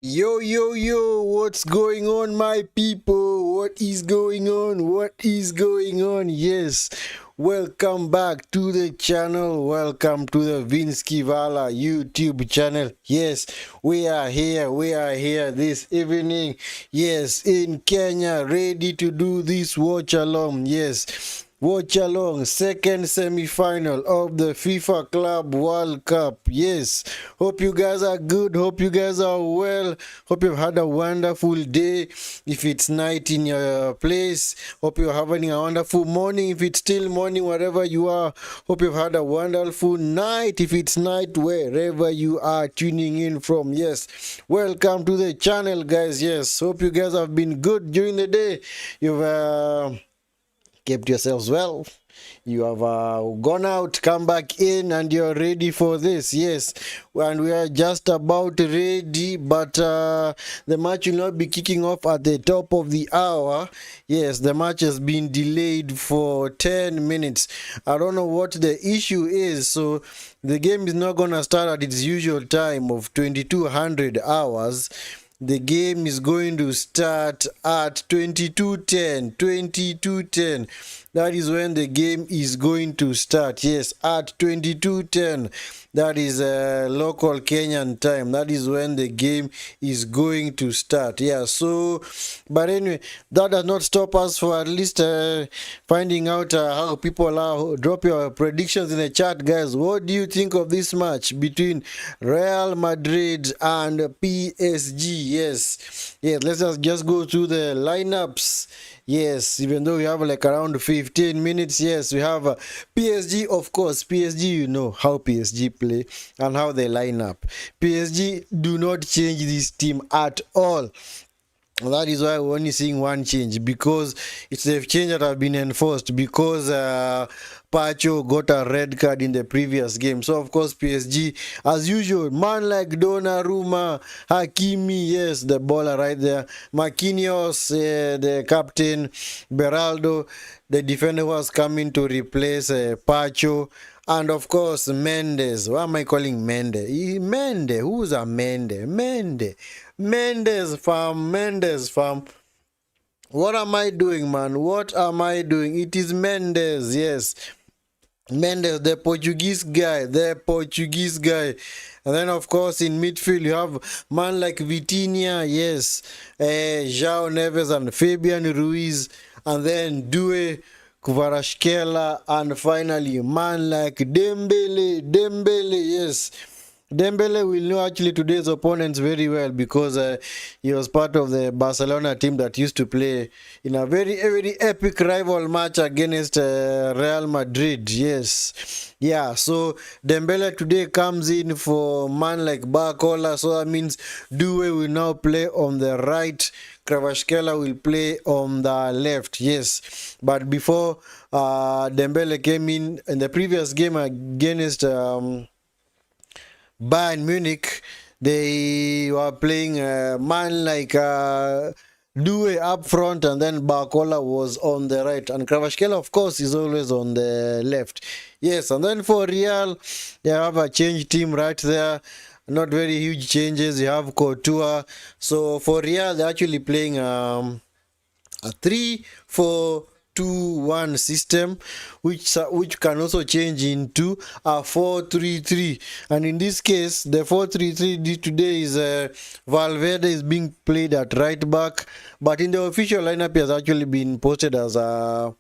Yo, yo, yo, what's going on, my people? What is going on? What is going on? Yes, welcome back to the channel. Welcome to the Vinsky Vala YouTube channel. Yes, we are here. We are here this evening. Yes, in Kenya, ready to do this watch along. Yes. Watch along, second semi-final of the FIFA Club World Cup. Yes, hope you guys are good. Hope you guys are well. Hope you've had a wonderful day. If it's night in your place, hope you're having a wonderful morning. If it's still morning, wherever you are, hope you've had a wonderful night. If it's night, wherever you are tuning in from. Yes, welcome to the channel, guys. Yes, hope you guys have been good during the day. You've kept yourselves well. You have gone out, come back in, and you're ready for this. Yes, and we are just about ready, but the match will not be kicking off at the top of the hour. Yes, the match has been delayed for 10 minutes. I don't know what the issue is, so the game is not going to start at its usual time of 2200 hours. The game is going to start at 22:10. 22:10. That is when the game is going to start. Yes, at 22:10. That is local Kenyan time. That is when the game is going to start. Yeah, so, but anyway, that does not stop us for at least finding out how people are. Drop your predictions in the chat, guys. What do you think of this match between Real Madrid and PSG? Yes, yes, let's just go through the lineups. Yes, even though we have like around 15 minutes, yes, we have PSG, of course. PSG, you know how PSG play and how they line up. PSG do not change this team at all. That is why we're only seeing one change, because it's a change that have been enforced because Pacho got a red card in the previous game. So of course PSG, as usual, man like Donnarumma, Hakimi, yes, the baller right there, Marquinhos, the captain, Beraldo, the defender was coming to replace Pacho. And of course, Mendes. Why am I calling Mendes? Mendes. Who's a Mendes? Mendes. Mendes, fam. Mendes, fam. What am I doing, man? What am I doing? It is Mendes, yes. Mendes, the Portuguese guy. The Portuguese guy. And then, of course, in midfield, you have man like Vitinha, yes. João Neves and Fabian Ruiz. And then Due, Kvaratskhelia, and finally, man like Dembele. Dembele, yes. Dembele will know actually today's opponents very well, because he was part of the Barcelona team that used to play in a very epic rival match against Real Madrid. Yes, yeah. So Dembele today comes in for man like Barcola. So that means Due will now play on the right. Kvaratskhelia will play on the left. Yes, but before Dembele came in the previous game against Bayern Munich, they were playing a man like Due up front, and then Barcola was on the right, and Kvaratskhelia, of course, is always on the left. Yes, and then for Real, they have a change team right there. Not very huge changes. You have Couture. So for Real, they're actually playing a 3-4-2-1 system, which can also change into a 4-3-3. And in this case, the 4-3-3 today is Valverde is being played at right back, but in the official lineup, he has actually been posted as a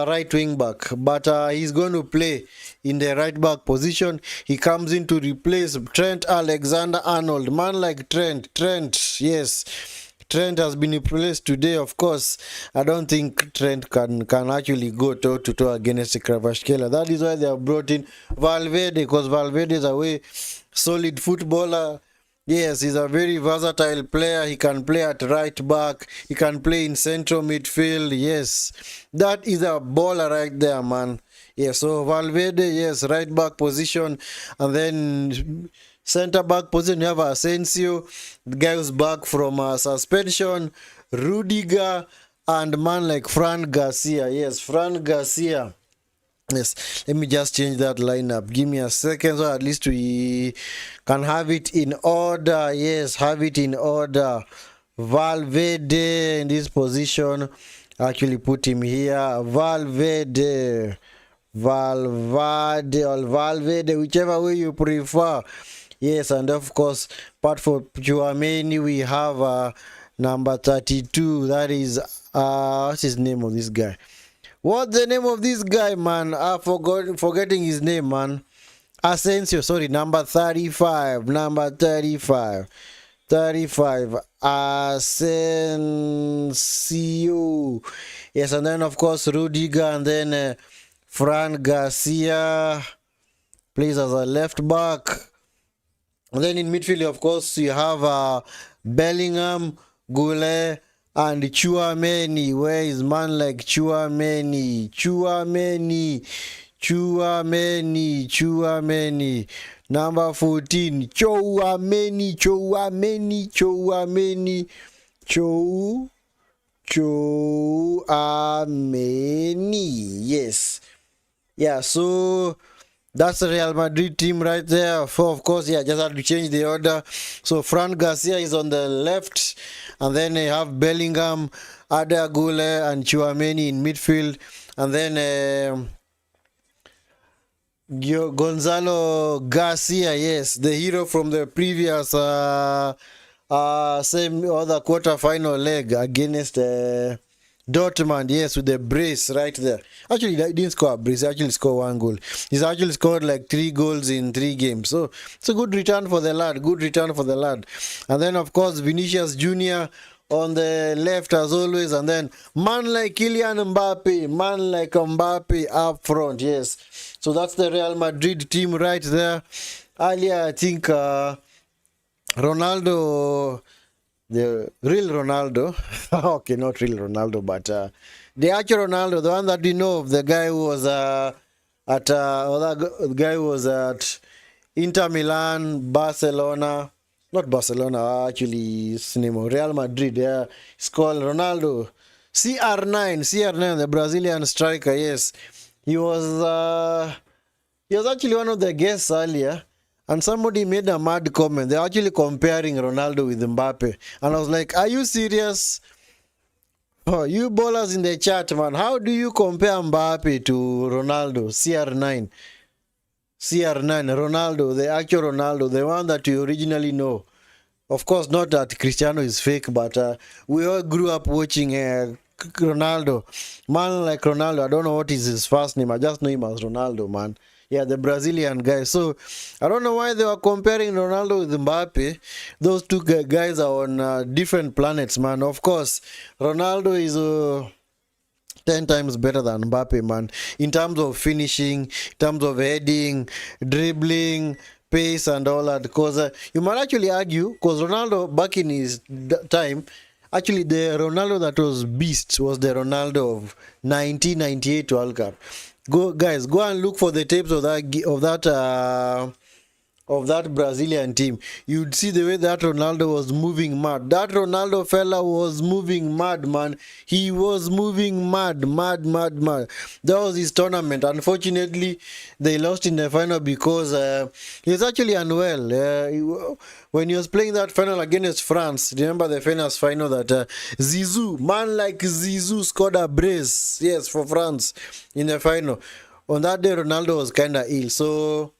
right wing back, but he's going to play in the right back position. He comes in to replace Trent Alexander-Arnold. Man like Trent, yes. Trent has been replaced today, of course. I don't think Trent can actually go toe to toe against Kvaratskhelia. That is why they have brought in Valverde, because Valverde is a very solid footballer. Yes, he's a very versatile player. He can play at right back. He can play in central midfield. Yes, that is a baller right there, man. Yes, so Valverde, yes, right back position. And then center back position, you have Asensio, the guy who's back from suspension, Rudiger, and man like Fran Garcia. Yes, Fran Garcia. Yes, let me just change that lineup. Give me a second so at least we can have it in order. Yes, have it in order. Valverde in this position. Actually put him here. Valverde. Valverde or Valverde, whichever way you prefer. Yes, and of course, part for Chouameni, we have number 32. That is, what's his name of this guy? What's the name of this guy, man? I forgetting his name, man. Asensio, sorry, number 35. Number 35. 35. Asensio. Yes, and then of course Rudiger, and then Fran Garcia plays as a left back. And then in midfield, of course, you have Bellingham, Goulet, and Chouameni. Where is man like Chouameni? Chouameni. Number 14, Chouameni. Yes. Yeah, so that's the Real Madrid team right there. For of course, yeah, just had to change the order. So Fran Garcia is on the left, and then they have Bellingham, Ada Gule, and Chouameni in midfield, and then Gonzalo Garcia, yes, the hero from the previous same other quarter-final leg against Dortmund, yes, with the brace right there. Actually, he didn't score a brace. He actually scored 1 goal. He's actually scored like 3 goals in 3 games. So it's a good return for the lad. And then, of course, Vinicius Jr. on the left as always. And then man like Kylian Mbappe up front, yes. So that's the Real Madrid team right there. Earlier, I think Ronaldo... The real Ronaldo, okay, not real Ronaldo, but the actual Ronaldo, the one that we know of, the guy who was at Inter Milan, Barcelona, not Barcelona, actually, it's name of Real Madrid. Yeah, it's called Ronaldo. CR9, the Brazilian striker. Yes, he was actually one of the guests earlier. And somebody made a mad comment. They're actually comparing Ronaldo with Mbappe. And I was like, are you serious? Oh, you ballers in the chat, man. How do you compare Mbappe to Ronaldo? CR9. Ronaldo, the actual Ronaldo, the one that you originally know. Of course, not that Cristiano is fake, but we all grew up watching Ronaldo. Man like Ronaldo, I don't know what is his first name. I just know him as Ronaldo, man. Yeah, the Brazilian guy. So, I don't know why they were comparing Ronaldo with Mbappe. Those two guys are on different planets, man. Of course, Ronaldo is 10 times better than Mbappe, man. In terms of finishing, in terms of heading, dribbling, pace and all that. Because you might actually argue, because Ronaldo, back in his time, actually the Ronaldo that was beast was the Ronaldo of 1998 World Cup. Go and look for the tapes of that Brazilian team. You'd see the way that Ronaldo was moving mad. That Ronaldo fella was moving mad, man. He was moving mad. That was his tournament. Unfortunately, they lost in the final because he was actually unwell. When he was playing that final against France, remember the famous final that Zizou, man like Zizou scored a brace, yes, for France in the final. On that day, Ronaldo was kind of ill, so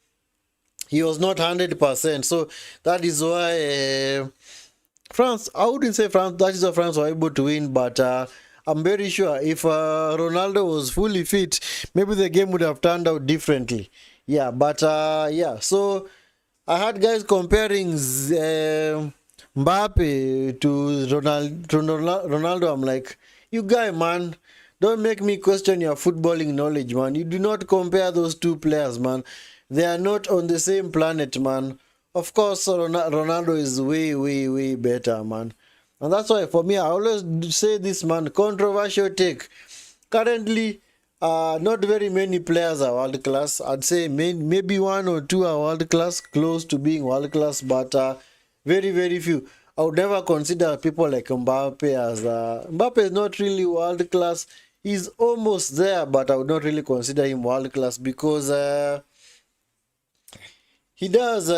he was not 100%. So that is why France, I wouldn't say France, that is why France were able to win, but I'm very sure if Ronaldo was fully fit, maybe the game would have turned out differently. Yeah, but yeah, so I had guys comparing Mbappe to Ronaldo. I'm like, you guy, man, don't make me question your footballing knowledge, man. You do not compare those two players, man. They are not on the same planet, man. Of course, Ronaldo is way better, man. And that's why, for me, I always say this, man, controversial take. Currently, not very many players are world class. I'd say maybe 1 or 2 are world class, close to being world class, but very few. I would never consider people like Mbappe as Mbappe is not really world class. he's almost there, but I would not really consider him world class because he does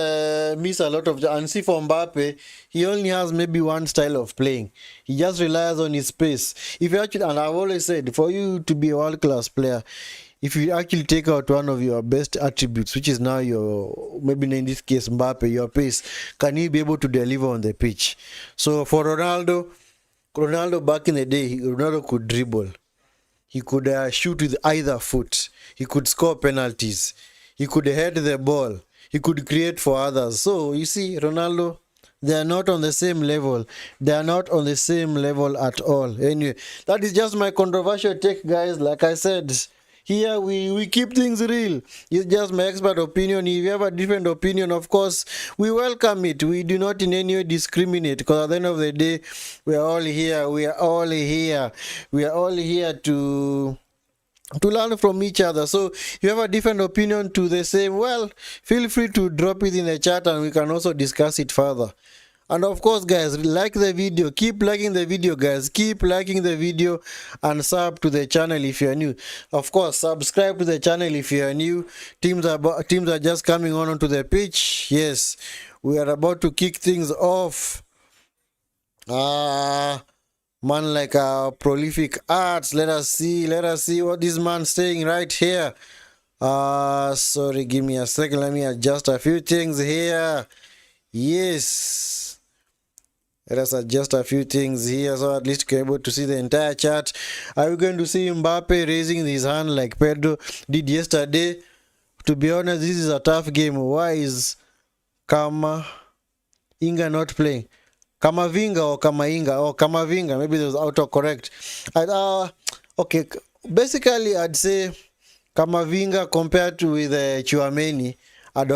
miss a lot of. And see, for Mbappe, he only has maybe one style of playing. He just relies on his pace. If you actually, and I've always said, for you to be a world class player, if you actually take out one of your best attributes, which is now your, maybe in this case Mbappe, your pace, can you be able to deliver on the pitch? So for Ronaldo back in the day, Ronaldo could dribble. He could shoot with either foot. He could score penalties. He could head the ball. He could create for others. So you see, Ronaldo, they are not on the same level. They are not on the same level at all. Anyway, that is just my controversial take, guys. Like I said, here we keep things real. It's just my expert opinion. If you have a different opinion, of course, we welcome it. We do not in any way discriminate, because at the end of the day, we are all here. We are all here. We are all here to learn from each other. So if you have a different opinion to the same, well, feel free to drop it in the chat and we can also discuss it further. And of course, guys, like the video. Keep liking the video, guys. Keep liking the video and sub to the channel if you are new. Of course, subscribe to the channel if you are new. Teams are just coming on onto the pitch. Yes, we are about to kick things off. Man like prolific arts. Let us see what this man's saying right here. Sorry, give me a second. Let me adjust a few things here. Yes. Let us adjust a few things here so at least you're able to see the entire chat. Are we going to see Mbappe raising his hand like Pedro did yesterday? To be honest, this is a tough game. Why is Kama Inga not playing? Kamavinga or Kamainga? Oh, Kamavinga. Maybe there's autocorrect. Okay, basically I'd say Kamavinga compared to with Tchouaméni. I'd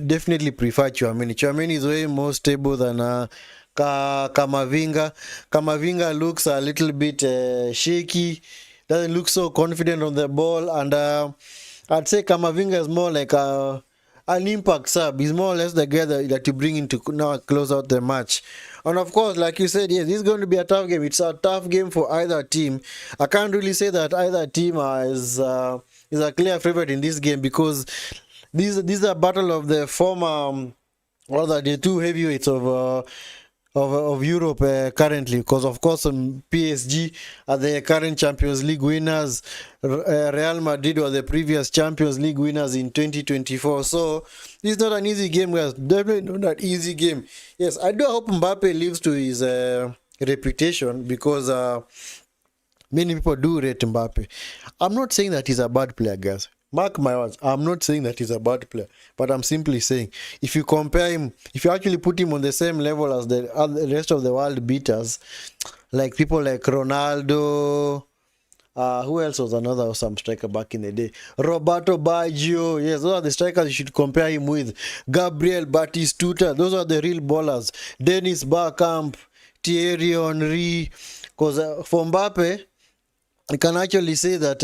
definitely prefer Tchouaméni. Tchouaméni is way more stable than Kamavinga. Kamavinga looks a little bit shaky, doesn't look so confident on the ball, and I'd say Kamavinga is more like an impact sub. He's more or less the guy that you bring in to now close out the match. And of course, like you said, yes, this is going to be a tough game. It's a tough game for either team. I can't really say that either team is a clear favorite in this game, because this is a battle of the former, rather the two heavyweights of Europe currently, because of course PSG are the current Champions League winners. Real Madrid were the previous Champions League winners in 2024. So this is not an easy game, guys. Definitely not an easy game. Yes, I do hope Mbappe lives to his reputation, because many people do rate Mbappe. I'm not saying that he's a bad player, guys. Mark my words, I'm not saying that he's a bad player, but I'm simply saying, if you compare him, if you actually put him on the same level as the rest of the world beaters, like people like Ronaldo, who else was another awesome striker back in the day? Roberto Baggio. Yes, those are the strikers you should compare him with. Gabriel Batistuta. Those are the real ballers. Dennis Bergkamp, Thierry Henry. Because for Mbappe, I can actually say that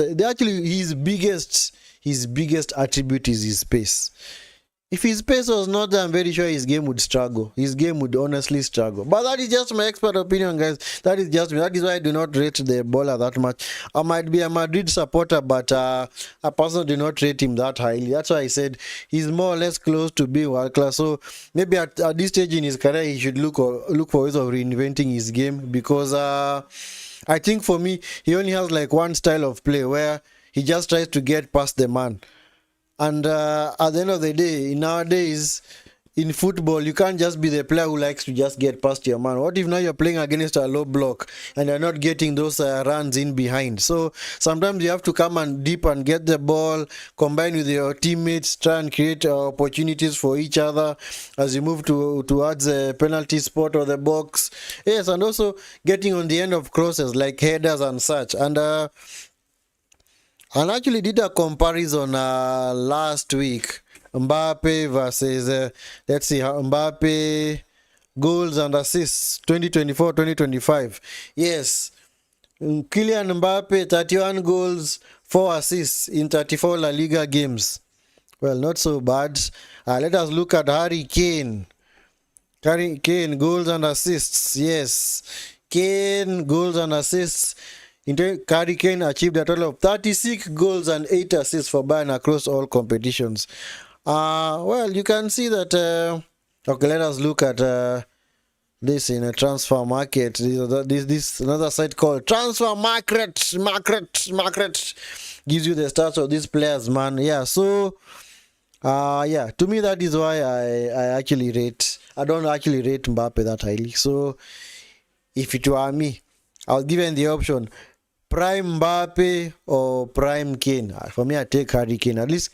his biggest attribute is his pace. If his pace was not there, I'm very sure his game would struggle. His game would honestly struggle. But that is just my expert opinion, guys. That is just me. That is why I do not rate the baller that much. I might be a Madrid supporter, but I personally do not rate him that highly. That's why I said he's more or less close to being world class. So maybe at this stage in his career, he should look for ways of reinventing his game, because I think for me, he only has like one style of play where he just tries to get past the man. And at the end of the day, nowadays, in football, you can't just be the player who likes to just get past your man. What if now you're playing against a low block and you're not getting those runs in behind? So sometimes you have to come and deep and get the ball, combine with your teammates, try and create opportunities for each other as you move towards the penalty spot or the box. Yes, and also getting on the end of crosses like headers and such. And I actually did a comparison last week. Mbappe versus, let's see, Mbappe goals and assists 2024-2025. Yes, Kylian Mbappe, 31 goals, 4 assists in 34 La Liga games. Well, not so bad. Let us look at Harry Kane. Harry Kane, goals and assists. Yes, Kane, goals and assists. Harry Kane achieved a total of 36 goals and 8 assists for Bayern across all competitions. Well, you can see that. Okay, let us look at this in a transfer market. This another site called Transfer Market gives you the stats of these players, man. Yeah, so yeah, to me that is why I don't actually rate Mbappe that highly. So if it were me, I was given the option prime Mbappe or prime Kane. For me, I take Harry Kane. At least,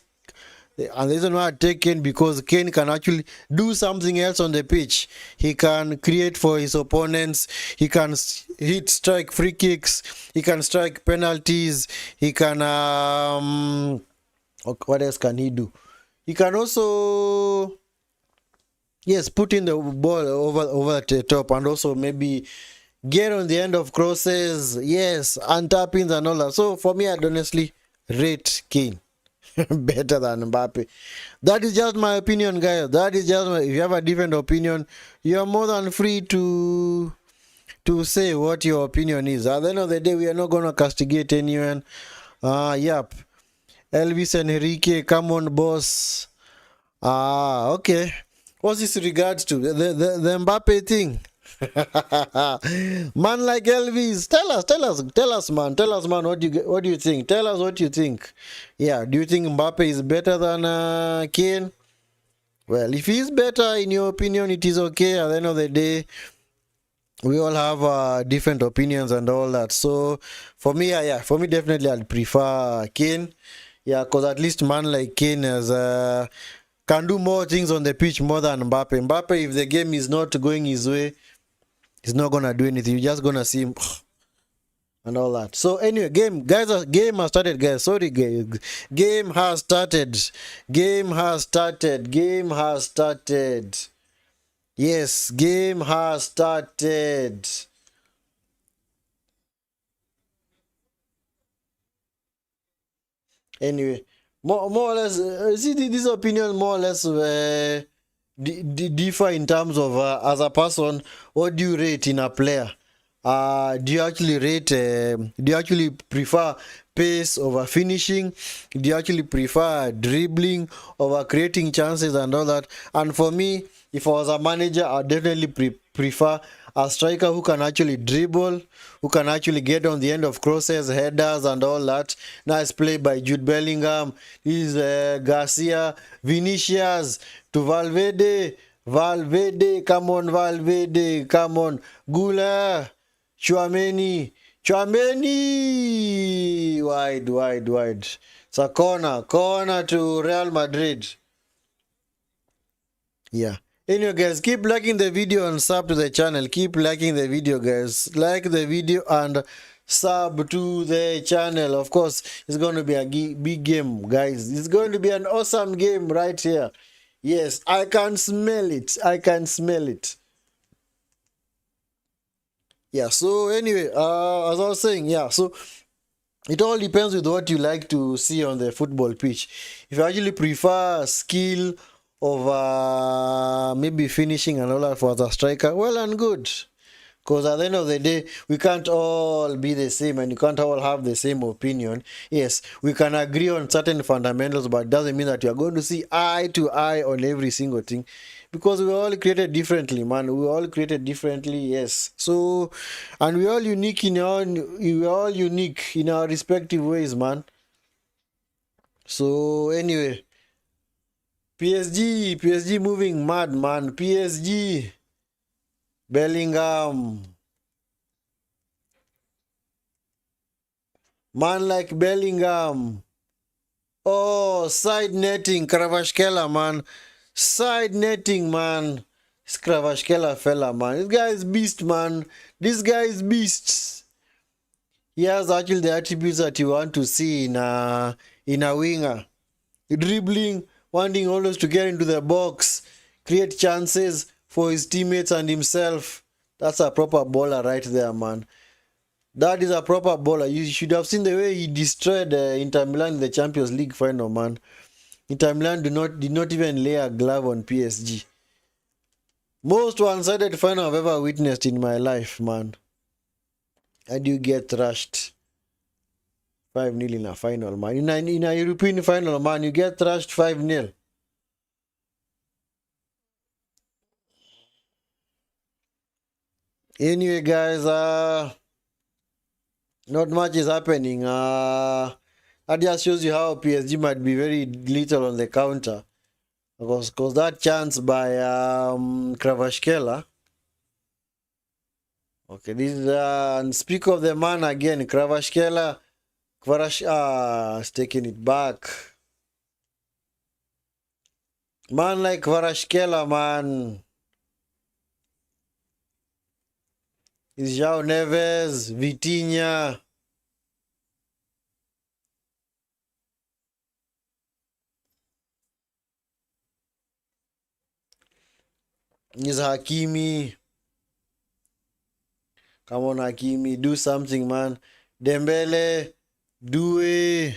and the reason why I take Kane because Kane can actually do something else on the pitch. He can create for his opponents. He can strike free kicks. He can strike penalties. He can what else can he do? He can also, yes, put in the ball over the top, and also maybe get on the end of crosses, yes, and tap-ins and all that. So for me, I'd honestly rate Kane better than Mbappe. That is just my opinion, guys. That is just if you have a different opinion, you are more than free to say what your opinion is. At the end of the day, we are not gonna castigate anyone. Yep. Elvis Enrique, come on, boss. Okay. What's this regards to the Mbappe thing? Man like Elvis, tell us, man. Tell us, man. What do you think? Tell us what you think. Yeah, do you think Mbappe is better than Kane? Well, if he's better, in your opinion, it is okay. At the end of the day, we all have different opinions and all that. So, for me, yeah, for me, definitely, I'd prefer Kane. Yeah, because at least man like Kane can do more things on the pitch more than Mbappe. Mbappe, if the game is not going his way, he's not gonna do anything. You're just gonna see him and all that. So anyway, game has started, guys. Sorry, guys. Game has started. Yes, game has started. Anyway, more or less, see this opinion more or less differ in terms of as a person, what do you rate in a player? Do you actually rate? Do you actually prefer pace over finishing? Do you actually prefer dribbling over creating chances and all that? And for me, if I was a manager, I'd definitely prefer a striker who can actually dribble, who can actually get on the end of crosses, headers, and all that. Nice play by Jude Bellingham. This is Garcia, Vinicius to Valverde. Valverde, come on, Valverde, come on. Gula, Chouameni, wide. It's a corner to Real Madrid. Yeah. Anyway, guys, keep liking the video and sub to the channel. Keep liking the video, guys. Like the video and sub to the channel. Of course, it's going to be a big game, guys. It's going to be an awesome game right here. Yes, I can smell it. Yeah, so anyway, as I was saying, yeah, so it all depends with what you like to see on the football pitch. If you actually prefer skill of maybe finishing and all that for the striker, well and good. Because at the end of the day, we can't all be the same and you can't all have the same opinion. Yes, we can agree on certain fundamentals, but it doesn't mean that you are going to see eye to eye on every single thing. Because we were all created differently, man. We were all created differently, yes. So, and we're all unique in our respective ways, man. So anyway, PSG moving mad, man. PSG, Bellingham, man like Bellingham. Oh, side netting, Kravashkela, man. Side netting, man. This Kravashkela fella, man. This guy is beast, man. This guy is beast. He has actually the attributes that you want to see in a winger. Dribbling, wanting always to get into the box, create chances for his teammates and himself. That's a proper baller right there, man. That is a proper baller. You should have seen the way he destroyed Inter Milan in the Champions League final, man. Inter Milan did not even lay a glove on PSG. Most one-sided final I've ever witnessed in my life, man. And you get thrashed. 5-0 in a final, man. In a European final, man, you get thrashed 5-0. Anyway, guys, not much is happening. That just shows you how PSG might be very little on the counter. Because that chance by Kvaratskhelia. Okay, this is and speak of the man again, Kvaratskhelia. Is taking it back. Man like Kvaratskhelia, man. Is João Neves, Vitinha. Is Hakimi. Come on, Hakimi, do something, man. Dembele, do it.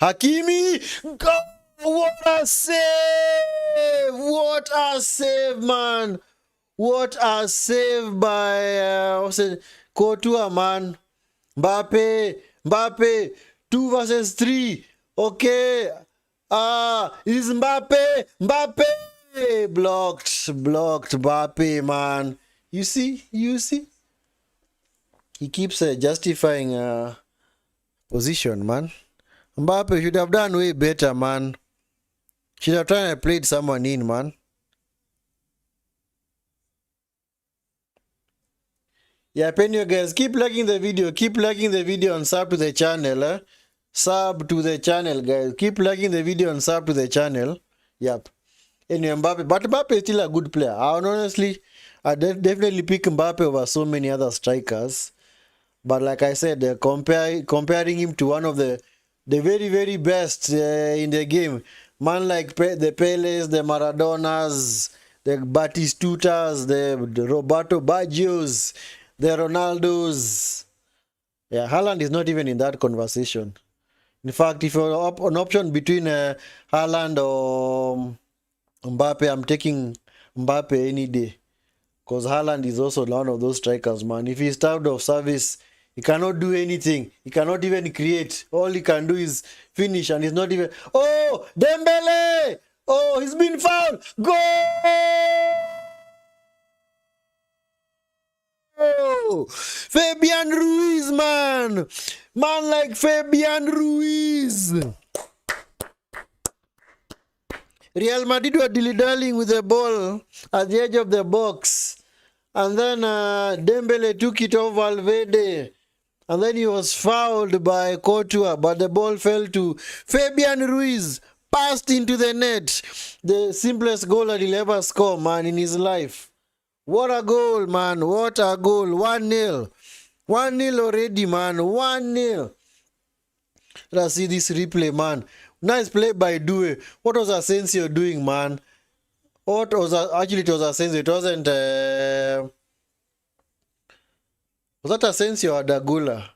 Hakimi, go! What a save! What a save, man! What a save by Courtois, man. Mbappe, 2 versus 3. Okay. Is Mbappe. Blocked, Mbappe, man. You see? He keeps justifying position, man. Mbappe should have done way better, man. Should have tried and played someone in, man. Yeah, Penny, guys, keep liking the video and sub to the channel. Sub to the channel, guys. Keep liking the video and sub to the channel. Yep. Anyway, Mbappe, but Mbappe is still a good player. Honestly, I definitely pick Mbappe over so many other strikers. But like I said, comparing him to one of the very, very best in the game. Man like the Peles, the Maradonas, the Batistutas, the Roberto Baggios, the Ronaldos. Yeah, Haaland is not even in that conversation. In fact, if you're an option between Haaland or Mbappe, I'm taking Mbappe any day. Because Haaland is also one of those strikers, man. If he's out of service, he cannot do anything. He cannot even create. All he can do is finish, and he's not even... Oh! Dembele! Oh, he's been fouled! Goal! Fabian Ruiz, man! Man like Fabian Ruiz! Real Madrid were dilly-dallying with the ball at the edge of the box. And then Dembele took it off Valverde. And then he was fouled by Courtois. But the ball fell to Fabian Ruiz. Passed into the net. The simplest goal that he'll ever score, man, in his life. What a goal, man. What a goal. 1-0. 1-0 already, man. 1-0. Let's see this replay, man. Nice play by Due. What was Asensio doing, man? What was actually, it was Asensio. It wasn't. Was that Asensio or Dagula?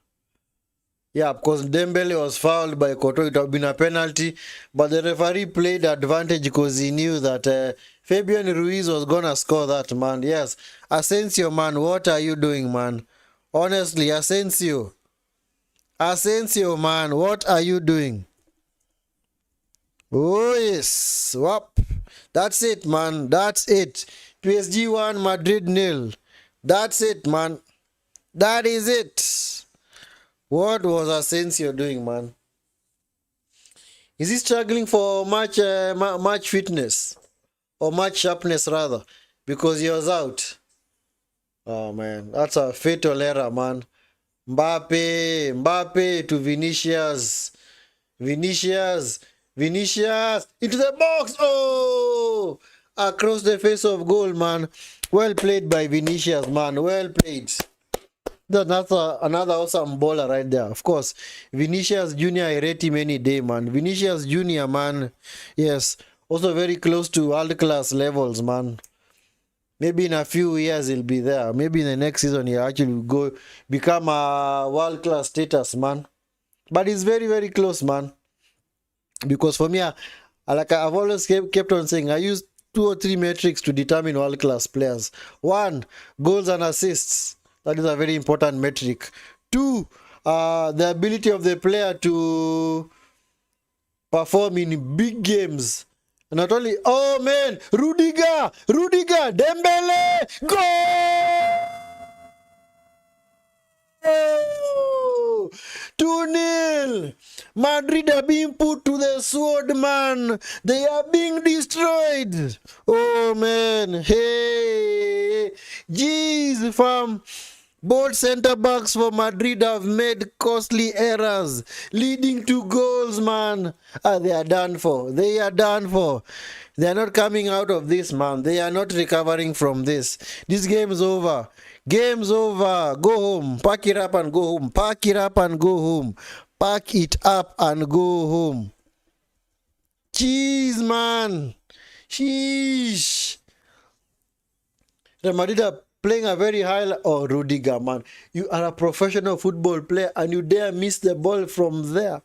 Yeah, because Dembele was fouled by Courtois. It would have been a penalty. But the referee played advantage because he knew that Fabian Ruiz was going to score that, man. Yes. Asensio, man, what are you doing, man? Honestly, Asensio. Asensio, man, what are you doing? Oh, yes. Whoop. That's it, man. That's it. PSG 1, Madrid 0. That's it, man. That is it. What was Asensio doing, man? Is he struggling for much fitness? Or much sharpness, rather? Because he was out. Oh, man. That's a fatal error, man. Mbappe to Vinicius. Vinicius into the box. Oh, across the face of goal, man. Well played by Vinicius, man. Well played. That's another awesome baller right there. Of course, Vinicius Junior, I rate him any day, man. Vinicius Junior, man. Yes, also very close to world class levels, man. Maybe in a few years he'll be there. Maybe in the next season he'll actually become a world class status, man. But he's very, very close, man. Because for me, like I've always kept on saying, I use 2 or 3 metrics to determine world-class players. 1, goals and assists. That is a very important metric. 2, the ability of the player to perform in big games. Not only, oh man, Rudiger, Dembele, goal! 2-0. Madrid are being put to the sword, man. They are being destroyed. Oh man, hey, jeez, fam. Both centre backs for Madrid have made costly errors, leading to goals, man. They are done for. They are done for. They are not coming out of this, man. They are not recovering from this. This game's over. Game's over. Go home. Pack it up and go home. Pack it up and go home. Pack it up and go home. Jeez, man. Sheesh. The Madrid are playing a very high... Oh, Rudiger, man. You are a professional football player and you dare miss the ball from there.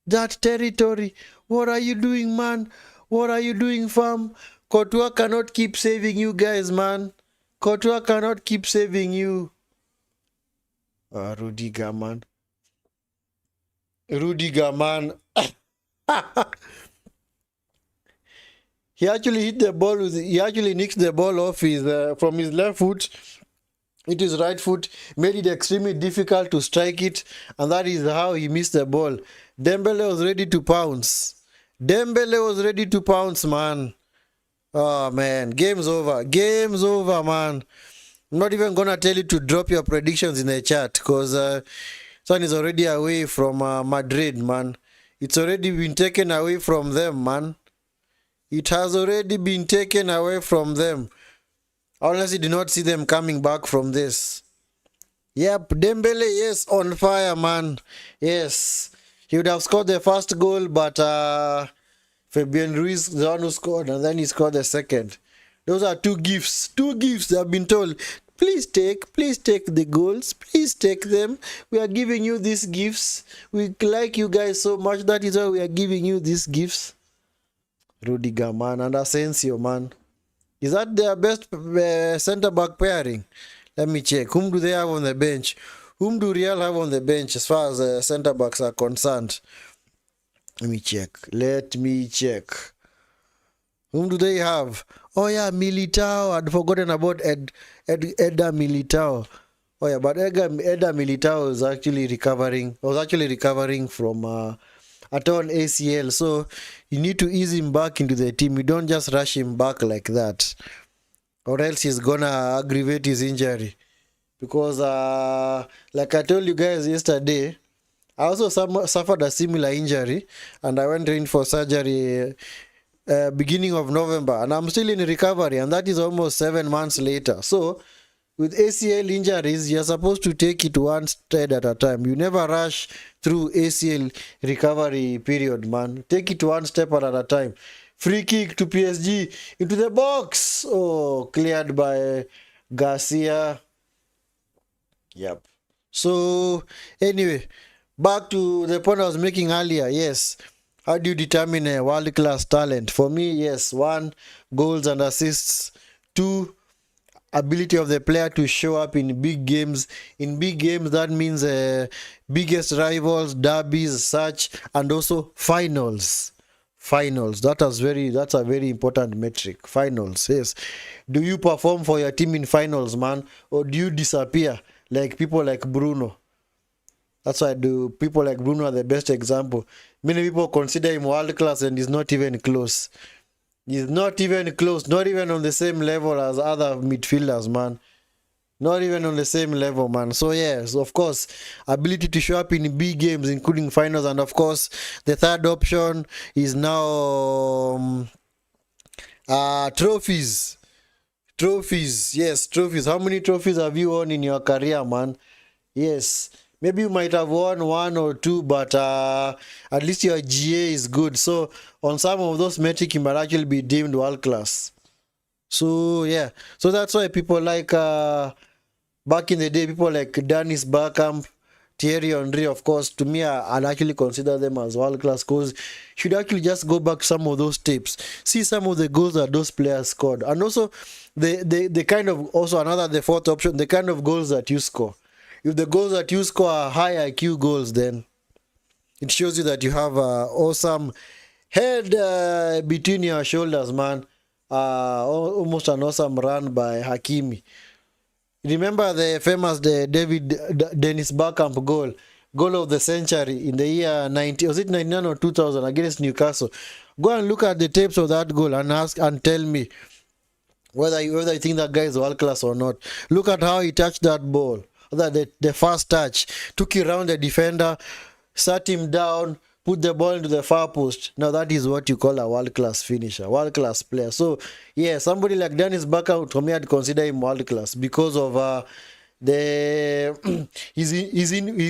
That territory. What are you doing, man? What are you doing, fam? Courtois cannot keep saving you guys, man. Courtois cannot keep saving you. Rudiger, man. Rudiger, man. He actually hit the ball with, he actually nicked the ball off his from his left foot. It is right foot, made it extremely difficult to strike it, and that is how he missed the ball. Dembele was ready to pounce. Dembele was ready to pounce, man. Oh man, game's over. Game's over, man. I'm not even gonna tell you to drop your predictions in the chat because Son is already away from Madrid, man. It's already been taken away from them, man. It has already been taken away from them. I honestly do not see them coming back from this. Yep, Dembele, yes, on fire, man. Yes. He would have scored the first goal, but Fabian Ruiz, the one who scored, and then he scored the second. Those are two gifts. Two gifts they have been told. Please take the goals. Please take them. We are giving you these gifts. We like you guys so much. That is why we are giving you these gifts. Rudiger, man, and Asensio, man. Is that their best centre-back pairing? Let me check. Whom do they have on the bench? Whom do Real have on the bench as far as centre-backs are concerned? Let me check. Let me check. Whom do they have? Oh yeah, Militao. I'd forgotten about Eder Militao. Oh yeah, but Eder Militao is actually recovering. Was actually recovering from a torn ACL. So you need to ease him back into the team. You don't just rush him back like that, or else he's gonna aggravate his injury. Because like I told you guys yesterday, I also suffered a similar injury and I went in for surgery beginning of November, and I'm still in recovery, and that is almost 7 months later. So with ACL injuries, you're supposed to take it one step at a time. You never rush through ACL recovery period, man. Take it one step at a time. Free kick to PSG into the box. Oh, cleared by Garcia. Yep. So anyway, back to the point I was making earlier. Yes. How do you determine a world-class talent? For me, yes. 1, goals and assists. 2, ability of the player to show up in big games. In big games, that means biggest rivals, derbies, such, and also finals. Finals. That's a very important metric. Finals. Yes. Do you perform for your team in finals, man, or do you disappear like people like Bruno? That's why people like Bruno are the best example. Many people consider him world class and he's not even close. He's not even close, not even on the same level as other midfielders, man. Not even on the same level, man. So yes, of course, ability to show up in big games, including finals, and of course, the third option is now trophies. Trophies, yes, trophies. How many trophies have you won in your career, man? Yes. Maybe you might have won 1 or 2, but at least your GA is good. So on some of those metrics, you might actually be deemed world class. So yeah, so that's why people like back in the day, people like Dennis Bergkamp, Thierry Henry, of course, to me, I'd actually consider them as world class, because you should actually just go back some of those tapes, see some of the goals that those players scored, and also the kind of, also another, the fourth option, the kind of goals that you score. if the goals that you score are high IQ goals, then it shows you that you have awesome head between your shoulders, man. Almost an awesome run by Hakimi. Remember the famous Dennis Bergkamp goal of the century in the year 90, was it 99 or 2000 against Newcastle? Go and look at the tapes of that goal and ask and tell me whether you think that guy is world class or not. Look at how he touched that ball. The first touch took it around the defender, sat him down, put the ball into the far post. Now that is what you call a world-class finisher, world-class player. So yeah, somebody like Dennis Bergkamp, to me, I'd consider him world-class because of his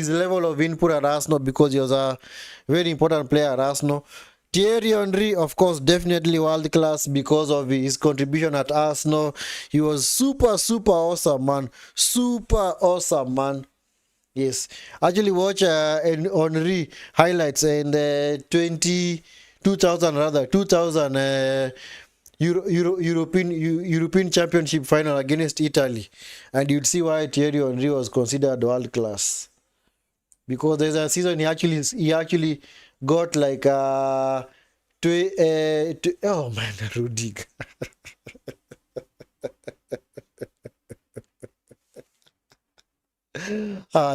level of input at Arsenal, because he was a very important player at Arsenal. Thierry Henry, of course, definitely world-class because of his contribution at Arsenal. He was super awesome, man. Super awesome, man. Yes, actually watch Henry highlights in the 2000 European Championship final against Italy, and you'd see why Thierry Henry was considered world class, because there's a season he actually got like oh man, Rudiger.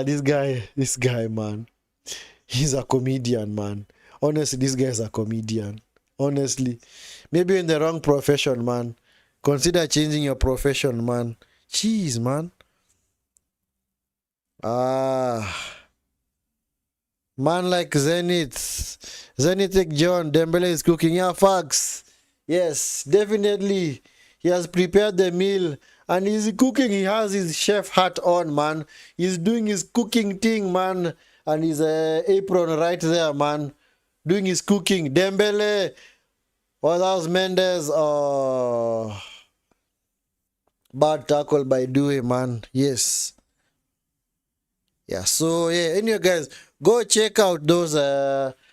This guy, man, he's a comedian, man. Honestly, this guy is a comedian. Honestly, maybe in the wrong profession, man. Consider changing your profession, man. Jeez, man. Man like Zenit John Dembele is cooking. Yeah, facts. Yes, definitely. He has prepared the meal and he's cooking. He has his chef hat on, man. He's doing his cooking thing, man. And his apron right there, man. Doing his cooking. Dembele. Oh, that was Mendes. Oh. Bad tackle by Due, man. Yes. Yeah, so yeah, anyway, guys, go check out those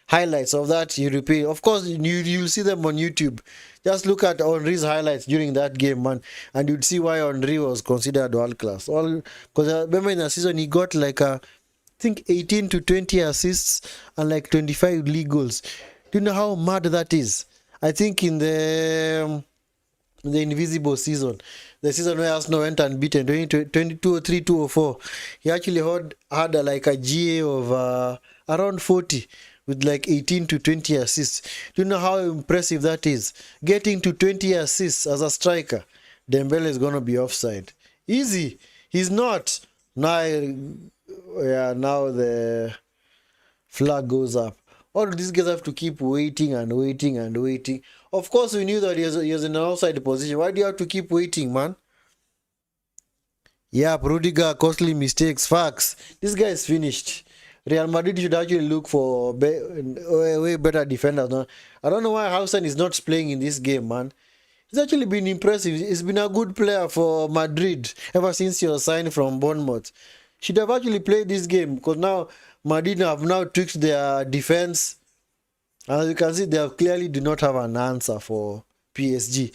highlights of that European. Of course, you'll see them on YouTube. Just look at Henry's highlights during that game, man, and you'd see why Henry was considered world class. All because I remember in the season he got like I think 18 to 20 assists and like 25 league goals. Do you know how mad that is? I think in the invisible season, the season where Arsenal went unbeaten, 22 or 3, 2 or 4, he actually had like a GA of around 40 with like 18 to 20 assists. Do you know how impressive that is? Getting to 20 assists as a striker. Dembele is going to be offside. Easy. He's not. Now, yeah, now the flag goes up. All these guys have to keep waiting and waiting and waiting. Of course, we knew that he was in an outside position. Why do you have to keep waiting, man? Yeah, Rudiger, costly mistakes, facts. This guy is finished. Real Madrid should actually look for way better defenders. No? I don't know why Hausen is not playing in this game, man. He's actually been impressive. He's been a good player for Madrid ever since he was signed from Bournemouth. Should have actually played this game, because now Madrid have now tweaked their defense. As you can see, they clearly do not have an answer for PSG.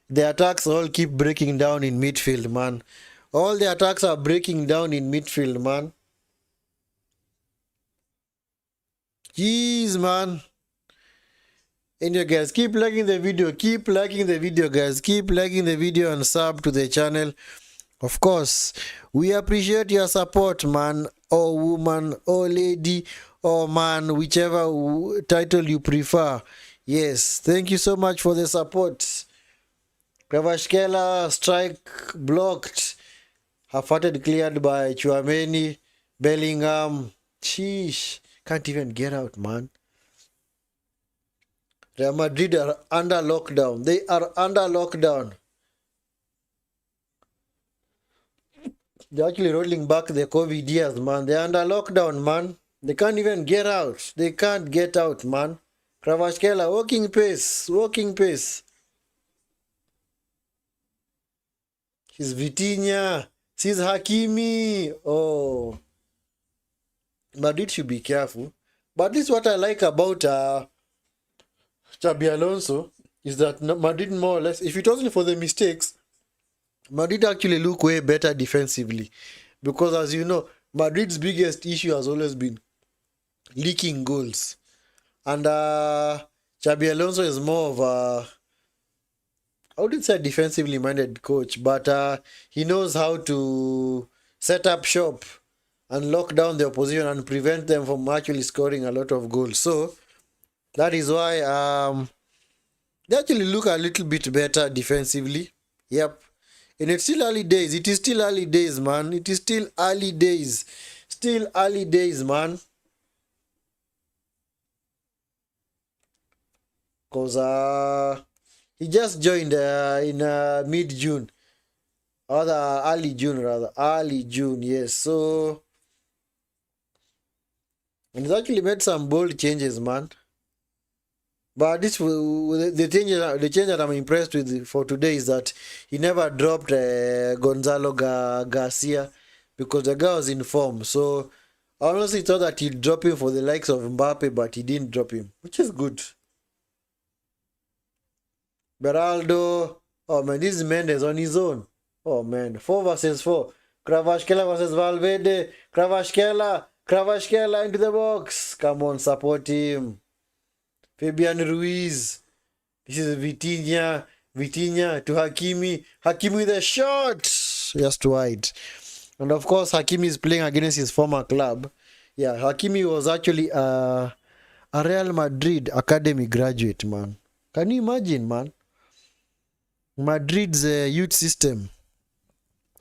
The attacks all keep breaking down in midfield, man. All the attacks are breaking down in midfield, man. Jeez, man. Anyway, guys, keep liking the video. Keep liking the video, guys. Keep liking the video and sub to the channel. Of course, we appreciate your support, man, or woman, or lady, or man, whichever title you prefer. Yes, thank you so much for the support. Kravashkela, strike blocked. Half-hearted cleared by Chouameni. Bellingham. Sheesh. Can't even get out, man. Real Madrid are under lockdown. They are under lockdown. They're actually rolling back the COVID years, man. They're under lockdown, man. They can't even get out. They can't get out, man. Kravashkela, walking pace. Walking pace. He's Vitinha. He's Hakimi. Oh. Madrid should be careful. But this is what I like about Xabi Alonso, is that Madrid more or less, if it wasn't for the mistakes, Madrid actually look way better defensively. Because as you know, Madrid's biggest issue has always been leaking goals. And Xabi Alonso is more of a, I wouldn't say defensively minded coach, but he knows how to set up shop and lock down the opposition and prevent them from actually scoring a lot of goals. So that is why they actually look a little bit better defensively. Yep. And it's still early days. It is still early days, man. It is still early days. Still early days, man. Because he just joined in mid-June. Or the early June, rather. Early June, yes. So, and he's actually made some bold changes, man. But the change that I'm impressed with for today is that he never dropped Gonzalo Garcia because the guy was in form. So I honestly thought that he'd drop him for the likes of Mbappe, but he didn't drop him, which is good. Beraldo, oh man, this is Mendes on his own. Oh man, 4 versus 4. Kravashkela versus Valverde. Kravashkela into the box. Come on, support him. Fabian Ruiz. This is Vitinha to Hakimi. Hakimi with a shot. Just wide. And of course, Hakimi is playing against his former club. Yeah, Hakimi was actually a Real Madrid academy graduate, man. Can you imagine, man? Madrid's youth system.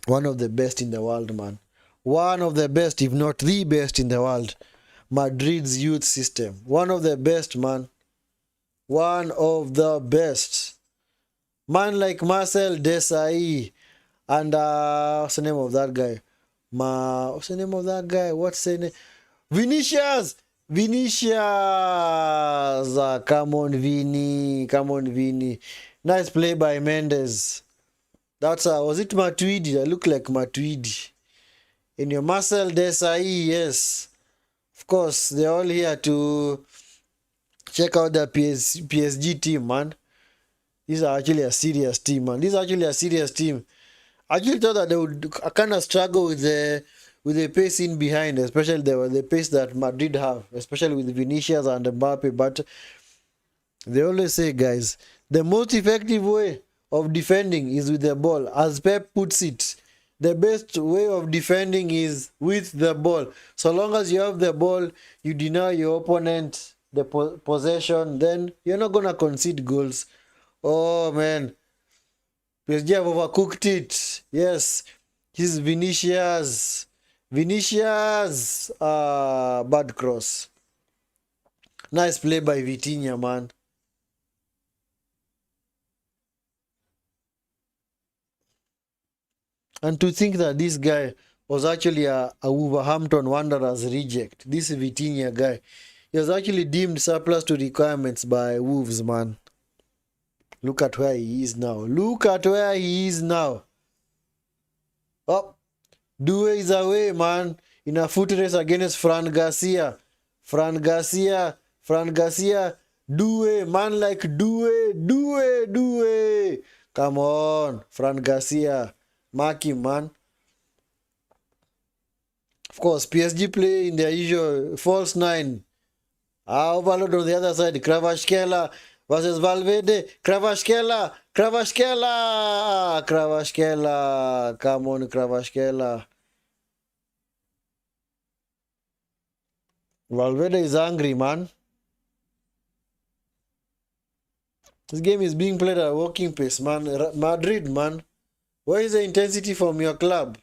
One of the best in the world, man. One of the best, if not the best in the world. Madrid's youth system. One of the best, man. One of the best. Man like Marcel Desailly and what's the name of that guy? What's the name of that guy? What's the name? Vinicius! Come on, Vini. Come on, Vini. Nice play by Mendes. That's was it Matuidi? I look like Matuidi. In your Marcel Desailly, yes. Of course, they're all here to check out the PSG team, man. These are actually a serious team, man. This is actually a serious team. I actually thought that they would kind of struggle with the pace in behind, especially the pace that Madrid have, especially with Vinicius and Mbappe. But they always say, guys, the most effective way of defending is with the ball. As Pep puts it, the best way of defending is with the ball. So long as you have the ball, you deny your opponent the possession, then you're not going to concede goals. Oh, man. PSG have overcooked it. Yes. This is Vinicius. Vinicius. Bad cross. Nice play by Vitinha, man. And to think that this guy was actually a Wolverhampton Wanderers reject. This Vitinha guy. He was actually deemed surplus to requirements by Wolves, man. Look at where he is now. Look at where he is now. Oh, Due is away, man. In a foot race against Fran Garcia. Fran Garcia. Due, man like Due. Come on, Fran Garcia. Mark him, man. Of course, PSG play in their usual false 9. Overload on the other side. Kravashkela versus Valverde. Kravashkela. Come on, Kravashkela. Valverde is angry, man. This game is being played at a walking pace, man. Madrid, man. Where is the intensity from your club?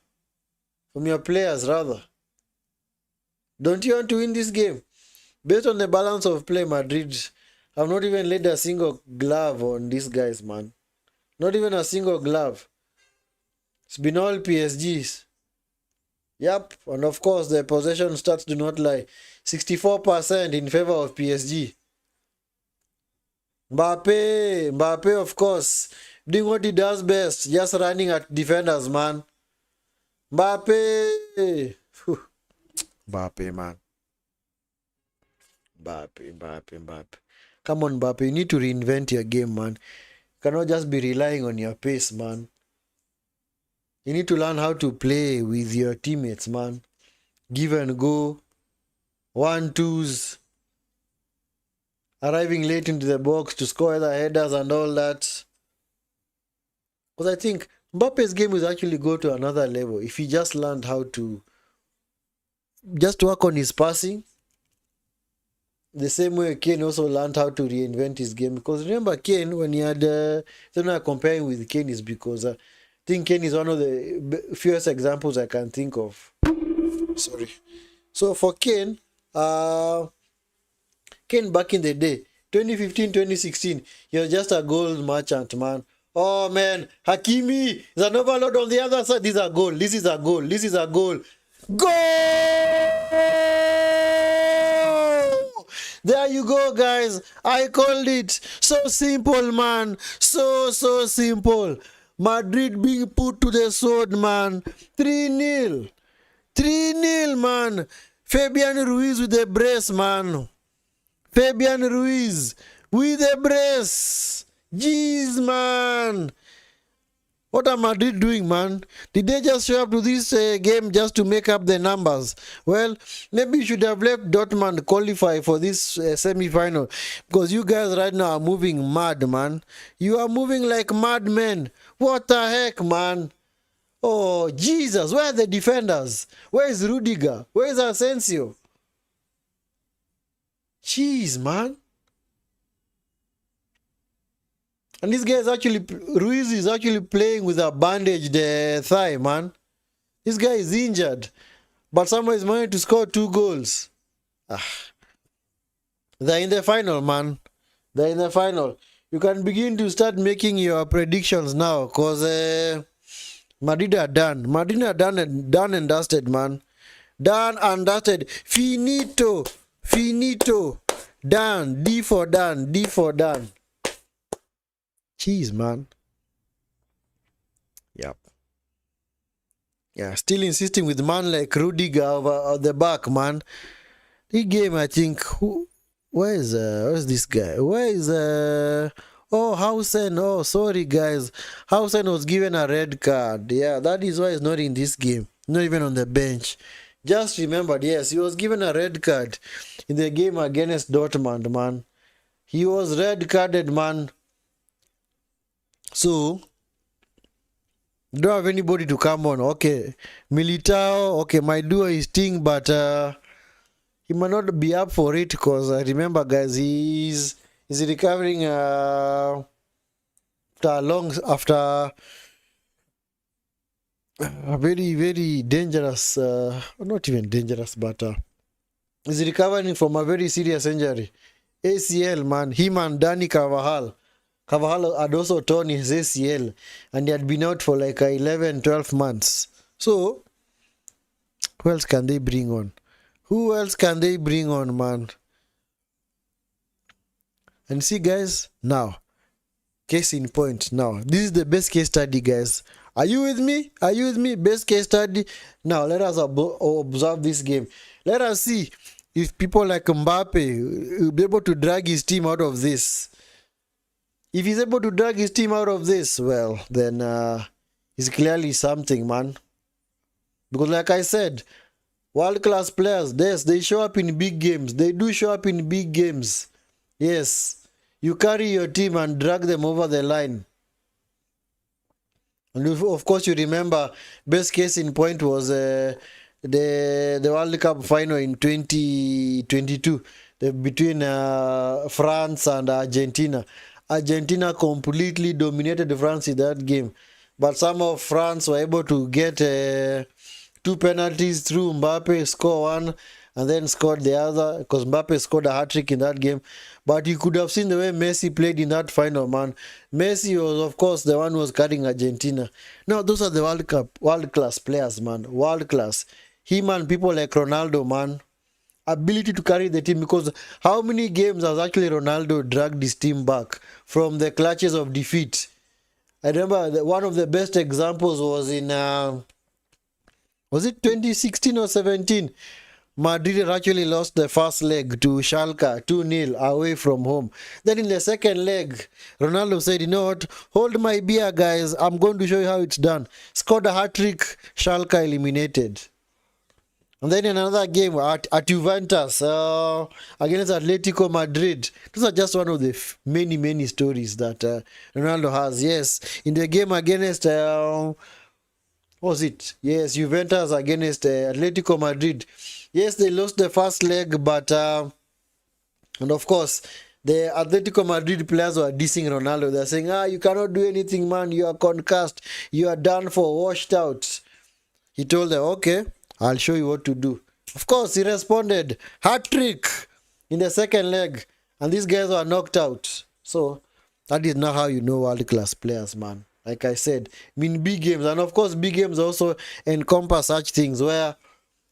From your players, rather. Don't you want to win this game? Based on the balance of play, Madrid have not even laid a single glove on these guys, man. Not even a single glove. It's been all PSGs. Yep, and of course the possession stats do not lie. 64% in favor of PSG. Mbappe, of course, doing what he does best, just running at defenders, man. Mbappe, man. Mbappe. Come on, Mbappe, you need to reinvent your game, man. You cannot just be relying on your pace, man. You need to learn how to play with your teammates, man. give and go, 1-2s, arriving late into the box to score the headers and all that. Because I think Mbappe's game will actually go to another level if he just learned how to just work on his passing. The same way Kane also learned how to reinvent his game. Because remember Kane, when he had, the reason I'm comparing with Kane is because I think Kane is one of the fewest examples I can think of. Sorry. So for Kane, Kane back in the day, 2015, 2016, he was just a goal merchant, man. Oh man, Hakimi, there's an overload on the other side. This is a goal. This is a goal. This is a goal. Goal! There you go, guys. I called it. So simple, man. So simple. Madrid being put to the sword, man. 3-0. 3-0, man. Fabian Ruiz with the brace, man. Fabian Ruiz with the brace. Jeez, man. What are Madrid doing, man? Did they just show up to this game just to make up the numbers? Well, maybe you should have let Dortmund qualify for this semi-final. Because you guys right now are moving mad, man. You are moving like madmen. What the heck, man? Oh, Jesus. Where are the defenders? Where is Rudiger? Where is Asensio? Jeez, man. And this guy is actually, Ruiz is actually playing with a bandaged thigh, man. This guy is injured. But someone is managed to score 2 goals. They're in the final, man. They're in the final. You can begin to start making your predictions now. Because Madrid are done. Madrid are done and dusted, man. Done and dusted. Finito. Finito. Done. D for done. D for done. Jeez, man. Yep. Yeah, still insisting with man like Rudiger over the back, man. The game, I think. Where's this guy? Where is oh, Hausen? Oh, sorry, guys. Hausen was given a red card. Yeah, that is why he's not in this game. Not even on the bench. Just remembered, yes, he was given a red card in the game against Dortmund, man. He was red carded, man. So, don't have anybody to come on. Okay, Militao, okay, might do his thing, but he might not be up for it because remember, guys, he's recovering after a very dangerous, not even dangerous, but he's recovering from a very serious injury. ACL, man. Him and Dani Carvajal. Carvajal had also torn his ACL and he had been out for like 11-12 months. So, who else can they bring on? Who else can they bring on, man? And see, guys, now, case in point. Now, this is the best case study, guys. Are you with me? Are you with me? Best case study. Now, let us observe this game. Let us see if people like Mbappe will be able to drag his team out of this. If he's able to drag his team out of this, well, then he's clearly something, man. Because like I said, world-class players, yes, they show up in big games. They do show up in big games. Yes, you carry your team and drag them over the line. And of course, you remember, best case in point was the World Cup final in 2022 between France and Argentina. Argentina completely dominated France in that game. But some of France were able to get 2 penalties through. Mbappe scored one and then scored the other because Mbappe scored a hat-trick in that game. But you could have seen the way Messi played in that final, man. Messi was, of course, the one who was carrying Argentina. Now, those are the world-class players, man. World-class. Him and people like Ronaldo, man. Ability to carry the team, because how many games has actually Ronaldo dragged his team back from the clutches of defeat? I remember one of the best examples was in was it 2016 or 17? Madrid actually lost the first leg to Schalke 2-0 away from home. Then in the second leg, Ronaldo said, you know what, hold my beer, guys, I'm going to show you how it's done. Scored a hat-trick, Schalke eliminated. And then in another game at Juventus against Atletico Madrid. Those are just one of the many stories that Ronaldo has. Yes, in the game against what was it? Yes, Juventus against Atletico Madrid. Yes, they lost the first leg, but and of course, the Atletico Madrid players were dissing Ronaldo. They're saying, you cannot do anything, man. You are concussed. You are done for, washed out. He told them, okay, I'll show you what to do. Of course, he responded, hat-trick in the second leg. And these guys were knocked out. So, that is not how you know world-class players, man. Like I said, I mean, big games. And of course, big games also encompass such things where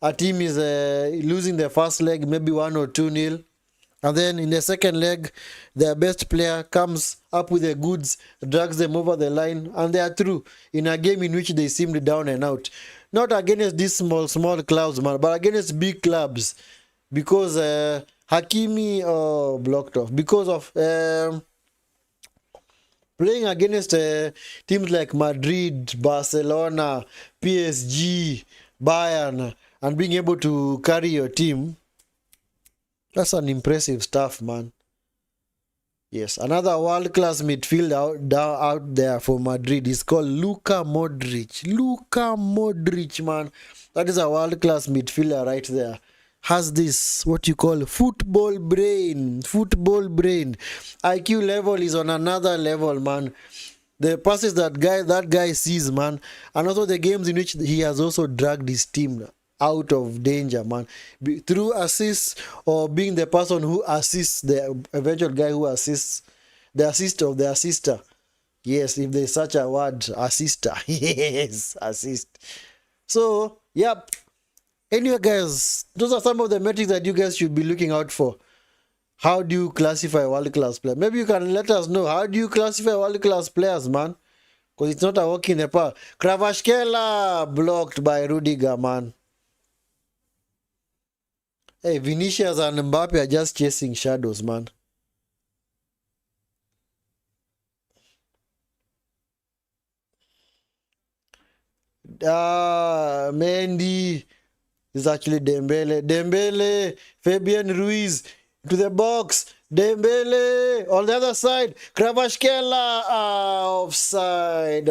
a team is losing the first leg, maybe 1 or 2-0. And then in the second leg, their best player comes up with the goods, drags them over the line, and they are through in a game in which they seemed down and out. Not against these small clubs, man, but against big clubs. Because Hakimi blocked off. Because of playing against teams like Madrid, Barcelona, PSG, Bayern, and being able to carry your team. That's an impressive stuff, man. Yes, another world-class midfielder out there for Madrid is called Luka Modric. Luka Modric, man. That is a world-class midfielder right there. Has this, what you call, football brain. Football brain. IQ level is on another level, man. The passes that guy sees, man. And also the games in which he has also dragged his team out of danger, man, through assists or being the person who assists the eventual guy who assists the assist of the assister. Yes, if there's such a word, assister. Yes, assist. So, yep. Anyway, guys, those are some of the metrics that you guys should be looking out for. How do you classify world-class players? Maybe you can let us know. How do you classify world-class players, man? Because it's not a walk in the park. Kvaratskhelia blocked by Rudiger, man. Hey, Vinicius and Mbappe are just chasing shadows, man. Mendy is actually Dembele. Dembele, Fabian Ruiz to the box. Dembele on the other side. Kvaratskhelia, offside.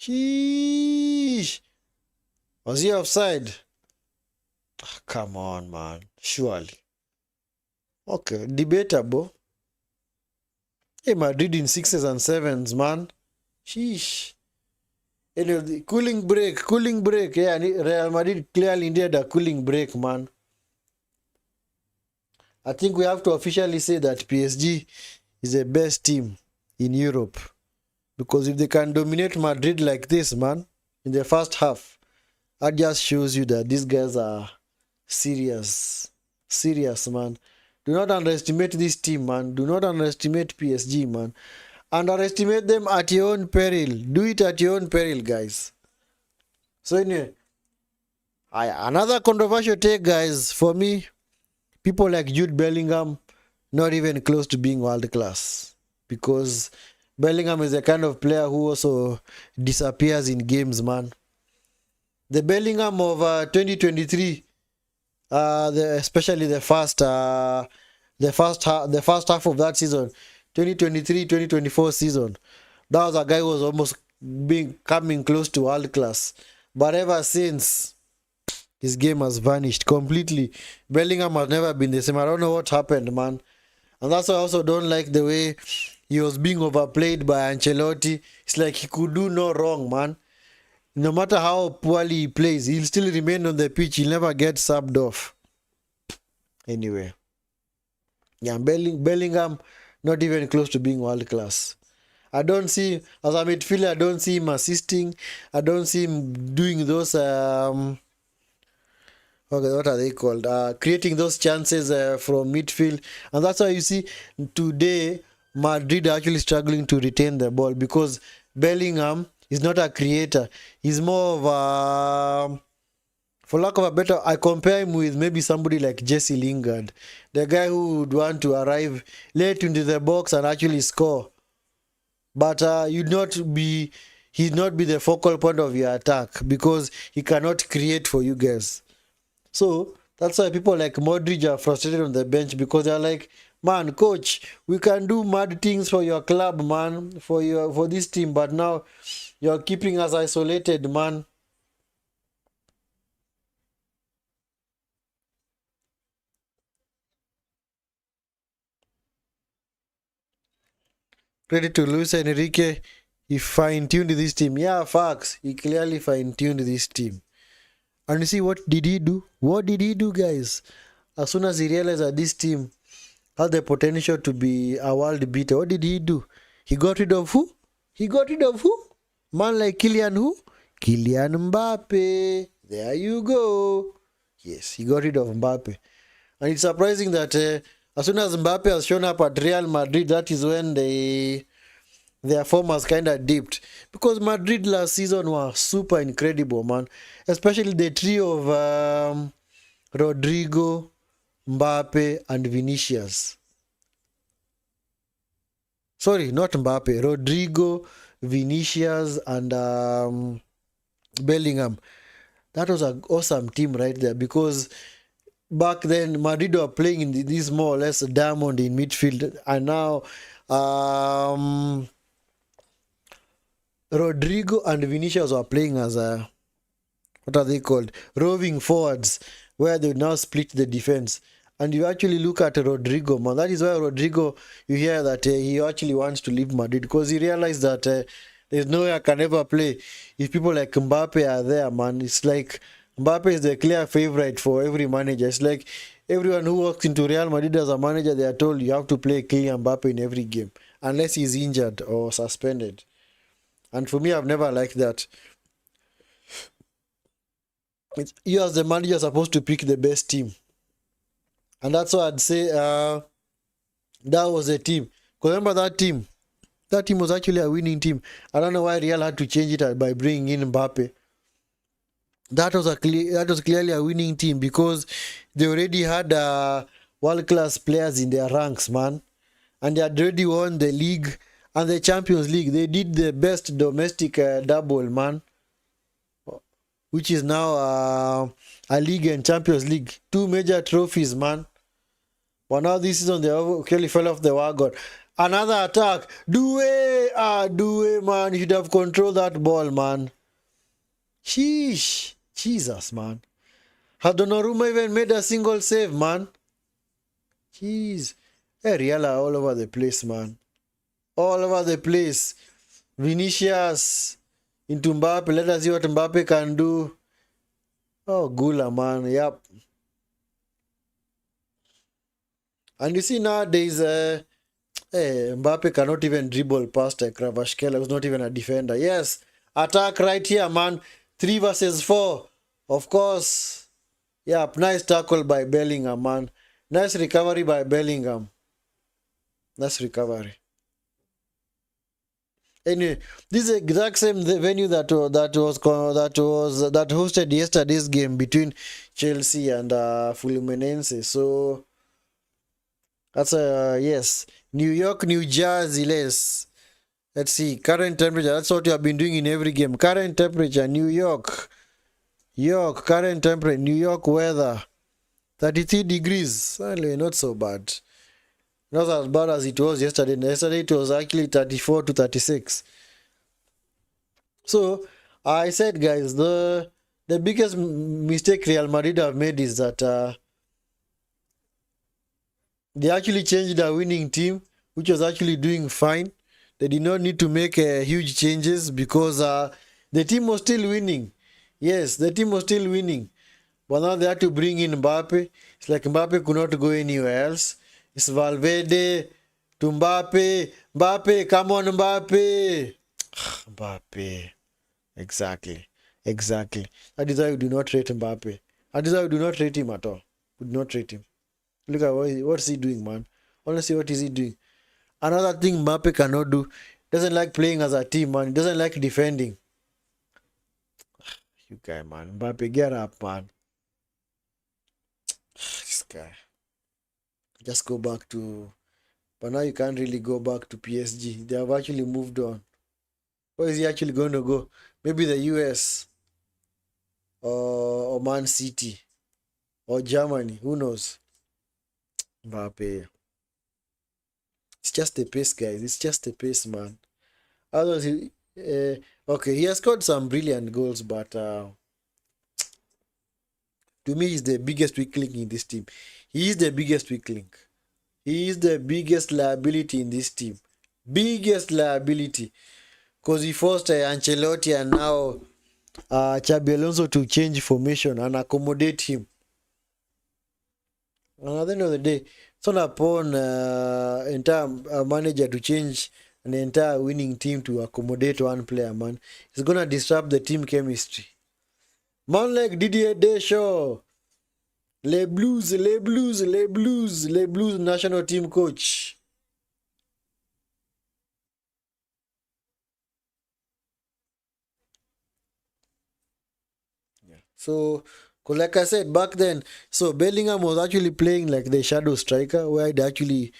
Sheesh. Was he offside? Come on, man. Surely. Okay, debatable. Hey, Madrid in 6s and 7s, man. Sheesh. Anyway, cooling break. Yeah, Real Madrid clearly needed a cooling break, man. I think we have to officially say that PSG is the best team in Europe. Because if they can dominate Madrid like this, man, in the first half, that just shows you that these guys are serious. Serious, man. Do not underestimate this team, man. Do not underestimate PSG, man. Underestimate them at your own peril. Do it at your own peril, guys. So anyway, another controversial take, guys, for me, people like Jude Bellingham, not even close to being world class. Because Bellingham is the kind of player who also disappears in games, man. The Bellingham of 2023, especially the first half of that season, 2023-2024 season, that was a guy who was almost coming close to world class. But ever since, his game has vanished completely. Bellingham has never been the same. I don't know what happened, man. And that's why I also don't like the way he was being overplayed by Ancelotti. It's like he could do no wrong, man. No matter how poorly he plays, he'll still remain on the pitch. He'll never get subbed off. Anyway. Yeah, Bellingham, not even close to being world class. I don't see, as a midfielder, I don't see him assisting. I don't see him doing those, okay, what are they called? Creating those chances from midfield. And that's why you see today, Madrid are actually struggling to retain the ball because Bellingham is not a creator. He's more of a, for lack of a better, I compare him with maybe somebody like Jesse Lingard, the guy who would want to arrive late into the box and actually score. But he'd he not be the focal point of your attack because he cannot create for you guys. So that's why people like Modric are frustrated on the bench because they're like, man, coach, we can do mad things for your club, man, for this team, but now you're keeping us isolated, man. Credit to Luis Enrique. He fine-tuned this team. Yeah, facts. He clearly fine-tuned this team. And you see, what did he do? What did he do, guys? As soon as he realized that this team had the potential to be a world beater, what did he do? He got rid of who? He got rid of who? Man like Kylian who? Kylian Mbappe. There you go. Yes, he got rid of Mbappe. And it's surprising that as soon as Mbappe has shown up at Real Madrid, that is when their form has kind of dipped. Because Madrid last season was super incredible, man. Especially the trio of Rodrigo, Mbappe, and Vinicius. Sorry, not Mbappe. Rodrigo, Vinicius, and Bellingham. That was an awesome team right there because back then Madrid were playing in this more or less diamond in midfield, and now Rodrigo and Vinicius were playing as a, what are they called, roving forwards, where they now split the defense. And you actually look at Rodrigo, man. That is why Rodrigo, you hear that he actually wants to leave Madrid because he realized that there's no way I can ever play if people like Mbappe are there, man. It's like Mbappe is the clear favorite for every manager. It's like everyone who walks into Real Madrid as a manager, they are told you have to play Kylian Mbappe in every game unless he's injured or suspended. And for me, I've never liked that. You as the manager are supposed to pick the best team. And that's why I'd say that was a team. Because remember that team? That team was actually a winning team. I don't know why Real had to change it by bringing in Mbappe. That was clearly a winning team because they already had world-class players in their ranks, man. And they had already won the league and the Champions League. They did the best domestic double, man. Which is now a league and Champions League. Two major trophies, man. But now this season they clearly fell off the wagon. Another attack. Due, man. You should have controlled that ball, man. Sheesh. Jesus, man. Had Donnarumma even made a single save, man? Jeez. Hey, Real are all over the place, man. All over the place. Vinicius into Mbappe. Let us see what Mbappe can do. Oh, Gula, man. Yep. And you see nowadays, Mbappe cannot even dribble past Kvaratskhelia, who's not even a defender. Yes, attack right here, man. 3 versus 4. Of course. Yep, nice tackle by Bellingham, man. Nice recovery by Bellingham. Nice recovery. Anyway, this is the exact same venue that hosted yesterday's game between Chelsea and Fluminense. So that's yes, New York, New Jersey. Let's see current temperature. That's what you have been doing in every game. Current temperature, New York, current temperature, New York weather, 33 degrees. Well, not so bad. Not as bad as it was yesterday. Yesterday it was actually 34 to 36. So I said, guys, the biggest mistake Real Madrid have made is that they actually changed their winning team, which was actually doing fine. They did not need to make huge changes because the team was still winning. Yes, the team was still winning. But now they had to bring in Mbappe. It's like Mbappe could not go anywhere else. It's Valverde to Mbappe. Mbappe, come on, Mbappe. Mbappe. Exactly. Exactly. That is why we do not rate Mbappe. That is why we do not rate him at all. We do not rate him. Look at what's he doing, man. Honestly, what is he doing? Another thing Mbappe cannot do, doesn't like playing as a team, man. He doesn't like defending. You guy, man. Mbappe, get up, man. This guy. Just go back to... But now you can't really go back to PSG. They have actually moved on. Where is he actually going to go? Maybe the US or Man City or Germany. Who knows? Mbappé. It's just the pace, guys. It's just the pace, man. Otherwise, okay, he has scored some brilliant goals, but to me, he's the biggest weak link in this team. He is the biggest weak link. He is the biggest liability in this team. Biggest liability. Because he forced Ancelotti and now Xabi Alonso to change formation and accommodate him. And at the end of the day, it's not upon entire manager to change an entire winning team to accommodate one player, man. It's gonna disrupt the team chemistry. Man like Didier Deschamps, Les Blues, Les Blues, Les Blues, Les Blues national team coach. So, 'cause like I said back then, so Bellingham was actually playing like the shadow striker, where they actually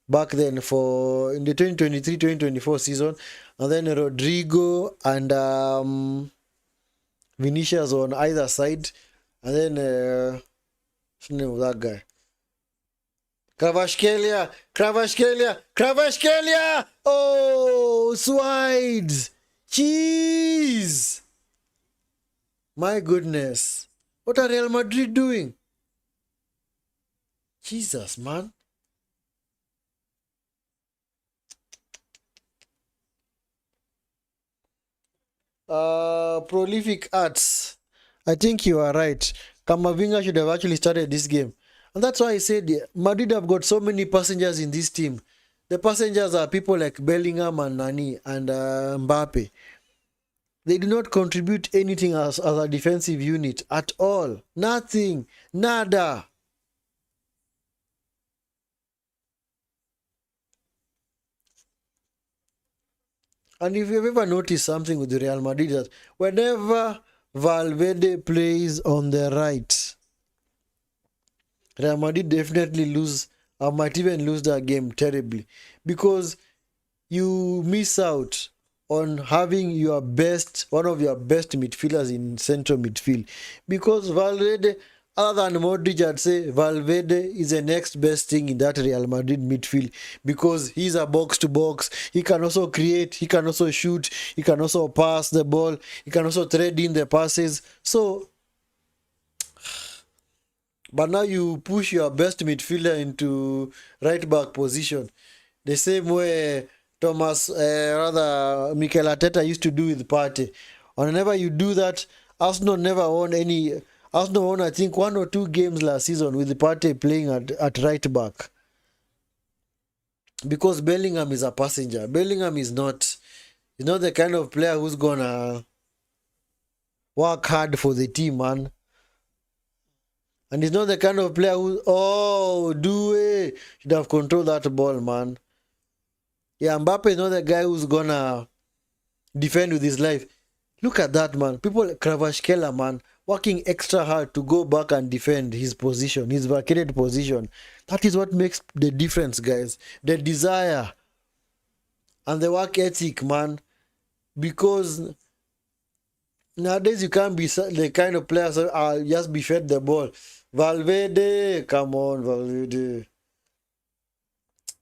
back then for in the 2023-2024 season, and then Rodrigo and Vinicius on either side, and then what's the name of that guy? Kravashkelia. Oh, Swides, cheese. My goodness, what are Real Madrid doing? Jesus, man. Prolific arts. I think you are right. Kamavinga should have actually started this game. And that's why I said Madrid have got so many passengers in this team. The passengers are people like Bellingham and Nani and Mbappe. They do not contribute anything as a defensive unit at all. Nothing. Nada. And if you've ever noticed something with the Real Madrid, that whenever Valverde plays on the right, Real Madrid definitely lose, or might even lose that game terribly, because you miss out on having your best, one of your best midfielders in central midfield. Because Valverde, other than Modric, I'd say Valverde is the next best thing in that Real Madrid midfield, because he's a box to box. He can also create, he can also shoot, he can also pass the ball, he can also thread in the passes. So, but now you push your best midfielder into right back position, the same way Mikel Arteta used to do with Partey. Whenever you do that, Arsenal never won any. Arsenal won, I think, 1 or 2 games last season with Partey playing at right back. Because Bellingham is a passenger. Bellingham is not. He's not the kind of player who's gonna work hard for the team, man. And he's not the kind of player who, should have controlled that ball, man. Yeah, Mbappe is not the guy who's gonna defend with his life. Look at that, man. People like Kravashkelia, man, working extra hard to go back and defend his position, his vacated position. That is what makes the difference, guys. The desire and the work ethic, man. Because nowadays you can't be the kind of players that are just be fed the ball. Valverde, come on, Valverde.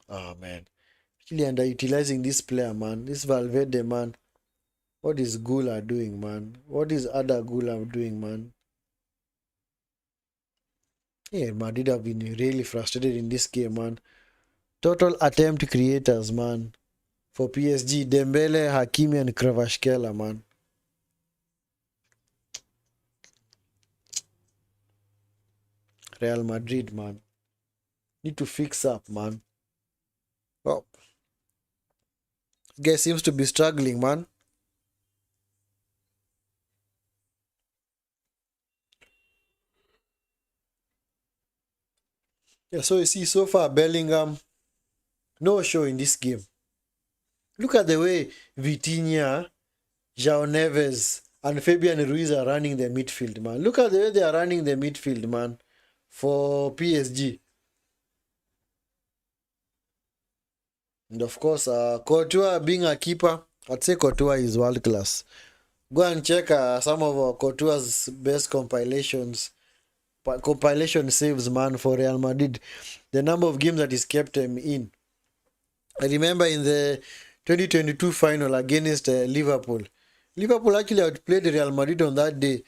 Oh, man. Really underutilizing this player, man. This Valverde, man. What is Gula doing, man? What is Ada Gula doing, man? Yeah, Madrid have been really frustrated in this game, man. Total attempt creators, man. For PSG, Dembele, Hakimi, and Kravashkelia, man. Real Madrid, man. Need to fix up, man. Well, guy seems to be struggling, man. Yeah, so you see, so far, Bellingham, no show in this game. Look at the way Vitinha, João Neves, and Fabian Ruiz are running the midfield, man. Look at the way they are running the midfield, man, for PSG. And of course, Courtois being a keeper, I'd say Courtois is world class. Go and check some of our Courtois' best compilation saves, man, for Real Madrid. The number of games that he's kept him in. I remember in the 2022 final against Liverpool. Liverpool actually outplayed Real Madrid on that day.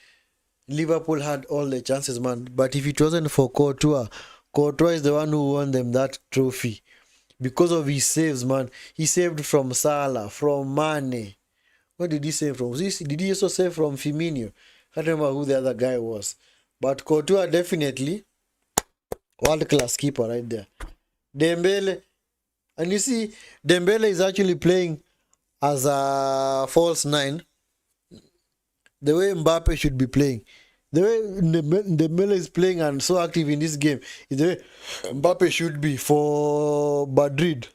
Liverpool had all the chances, man. But if it wasn't for Courtois, Courtois is the one who won them that trophy. Because of his saves, man. He saved from Salah, from Mane. What did he save from? Did he also save from Firmino? I can't remember who the other guy was. But Courtois definitely world class keeper right there. Dembele, and you see, Dembele is actually playing as a false nine, the way Mbappe should be playing. The way Dembele is playing and so active in this game is the way Mbappe should be for Madrid.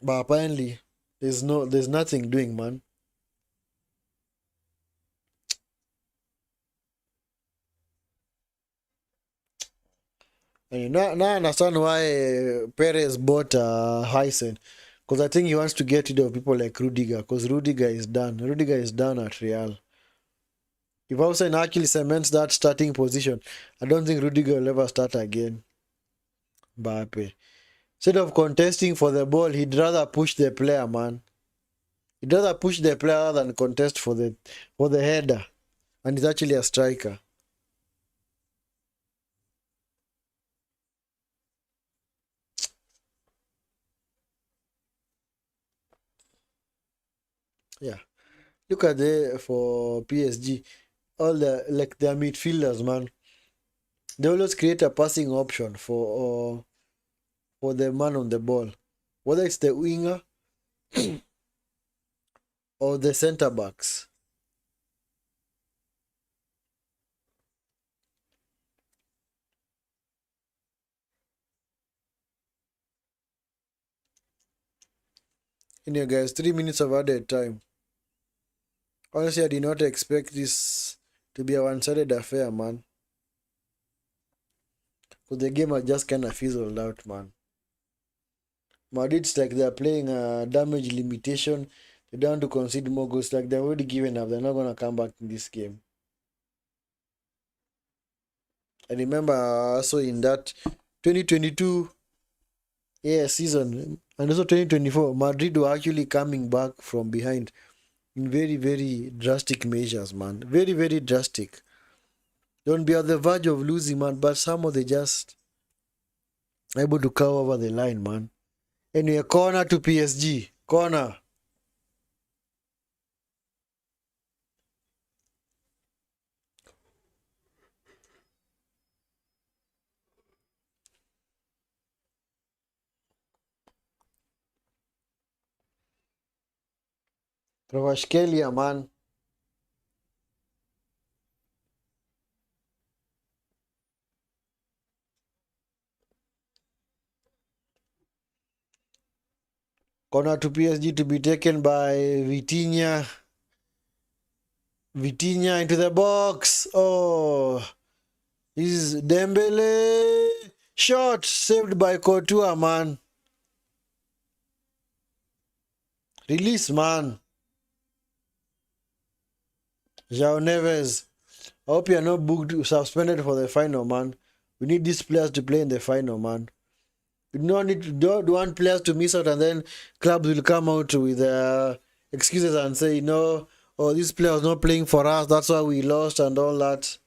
But apparently, there's nothing doing, man. And now I understand why Perez bought Heisen. Because I think he wants to get rid of people like Rudiger. Because Rudiger is done. Rudiger is done at Real. If Hausen actually cements that starting position, I don't think Rudiger will ever start again. Mbappe. Instead of contesting for the ball, he'd rather push the player, man. He'd rather push the player rather than contest for the header. And he's actually a striker. Yeah. Look at the for PSG. All the like their midfielders, man. They always create a passing option for the man on the ball. Whether it's the winger or the centre backs. Anyway, guys, 3 minutes of added time. Honestly, I did not expect this to be a one-sided affair, man. Because the game had just kind of fizzled out, man. Madrid's like they're playing a damage limitation. They don't want to concede more goals. Like they're already given up. They're not going to come back in this game. I remember also in that 2022 season and also 2024, Madrid were actually coming back from behind in very, very drastic measures, man. Very, very drastic. Don't be at the verge of losing, man, but somehow they just able to cover over the line, man. Anyway, corner to PSG. Corner. Kvaratskhelia, man. Corner to PSG to be taken by Vitinha. Vitinha into the box. Oh, this is Dembele. Shot saved by Courtois, man. Release, man. João Neves. I hope you are not booked, suspended for the final, man. We need these players to play in the final, man. We don't want players to miss out, and then clubs will come out with excuses and say, no, oh, this player was not playing for us, that's why we lost and all that.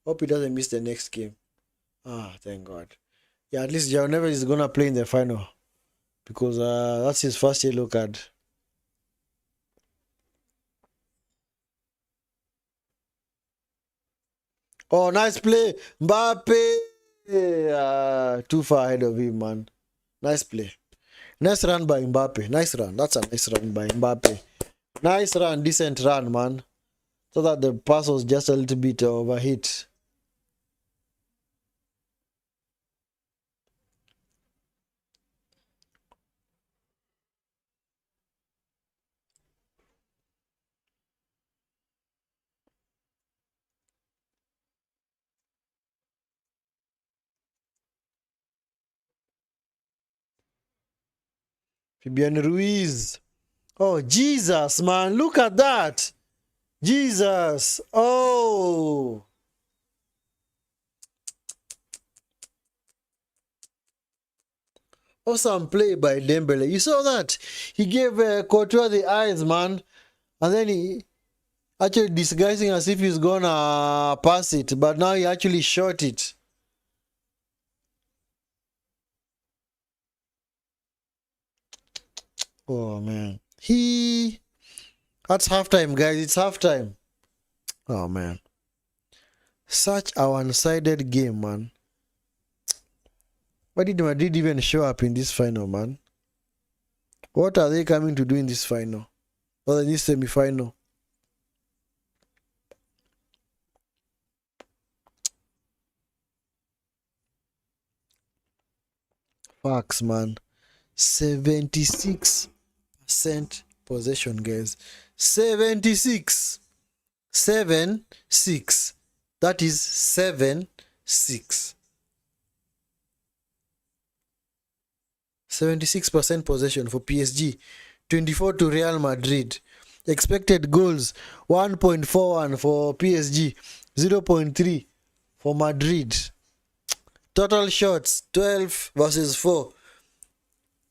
Hope he doesn't miss the next game. Ah, thank God. Yeah, at least João Neves is gonna play in the final because that's his first yellow card. Oh, nice play, Mbappe. Too far ahead of him, man. Nice play. Nice run by Mbappe. Nice run. That's a nice run by Mbappe. Nice run, decent run, man. So that the pass was just a little bit overhit. Fabian Ruiz. Oh, Jesus, man. Look at that. Jesus. Oh. Awesome play by Dembele. You saw that? He gave Courtois the eyes, man. And then he actually disguising as if he's gonna pass it. But now he actually shot it. Oh, man. That's halftime, guys. It's halftime. Oh, man. Such a one-sided game, man. Why did Madrid even show up in this final, man? What are they coming to do in this final? Or in this semi-final? Facts, man. 76% possession, guys. 76. 7 6. That is 7 6. 76% possession for PSG. 24 to Real Madrid. Expected goals 1.41 for PSG. 0.3 for Madrid. Total shots 12 versus 4.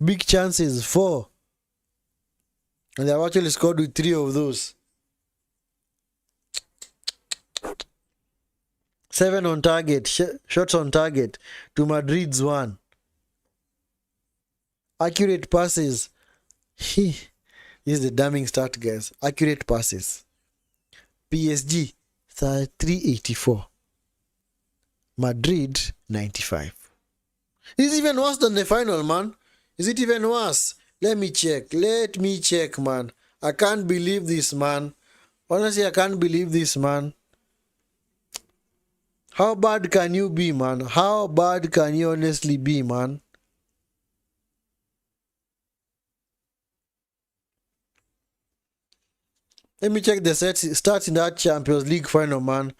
Big chances 4. And they have actually scored with 3 of those. 7 on target, shots on target to Madrid's 1. Accurate passes. This is the damning start, guys. Accurate passes. PSG 384. Madrid 95. This is even worse than the final, man. Is it even worse? Let me check. Let me check, man. I can't believe this, man. Honestly, I can't believe this, man. How bad can you be, man? How bad can you honestly be, man? Let me check the stats in that Champions League final, man.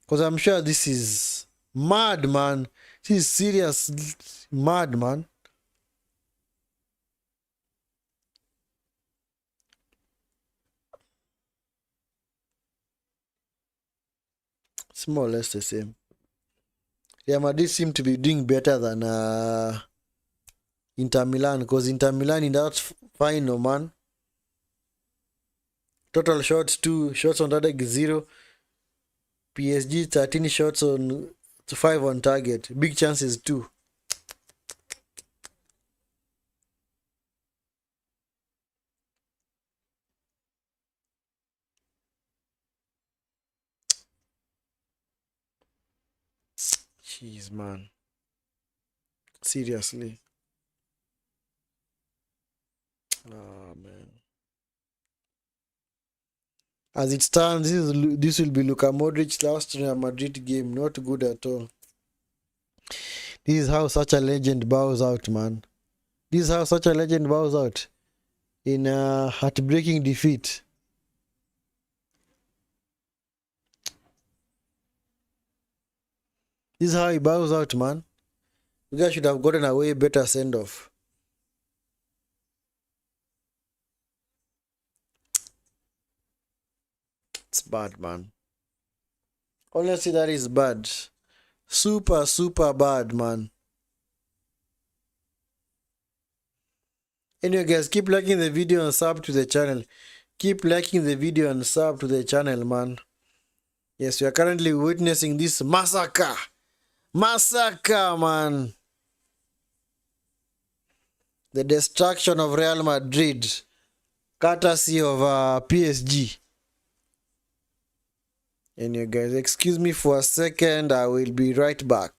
Because I'm sure this is mad, man. This is serious mad, man. It's more or less the same. Real Madrid seem to be doing better than Inter Milan. Because Inter Milan in that final, man. Total shots 2, shots on target 0. PSG 13 shots on 5 on target. Big chances 2. Jeez, man. Seriously. Oh, man. As it stands, this will be Luka Modric's last Real Madrid game. Not good at all. This is how such a legend bows out, man. This is how such a legend bows out in a heartbreaking defeat. This is how he bows out, man. You guys should have gotten a way better send-off. It's bad, man. Honestly, that is bad. Super, super bad, man. Anyway, guys, keep liking the video and sub to the channel. Keep liking the video and sub to the channel, man. Yes, we are currently witnessing this massacre. Massacre, man. The destruction of Real Madrid, courtesy of PSG. Anyway, guys, excuse me for a second. I will be right back.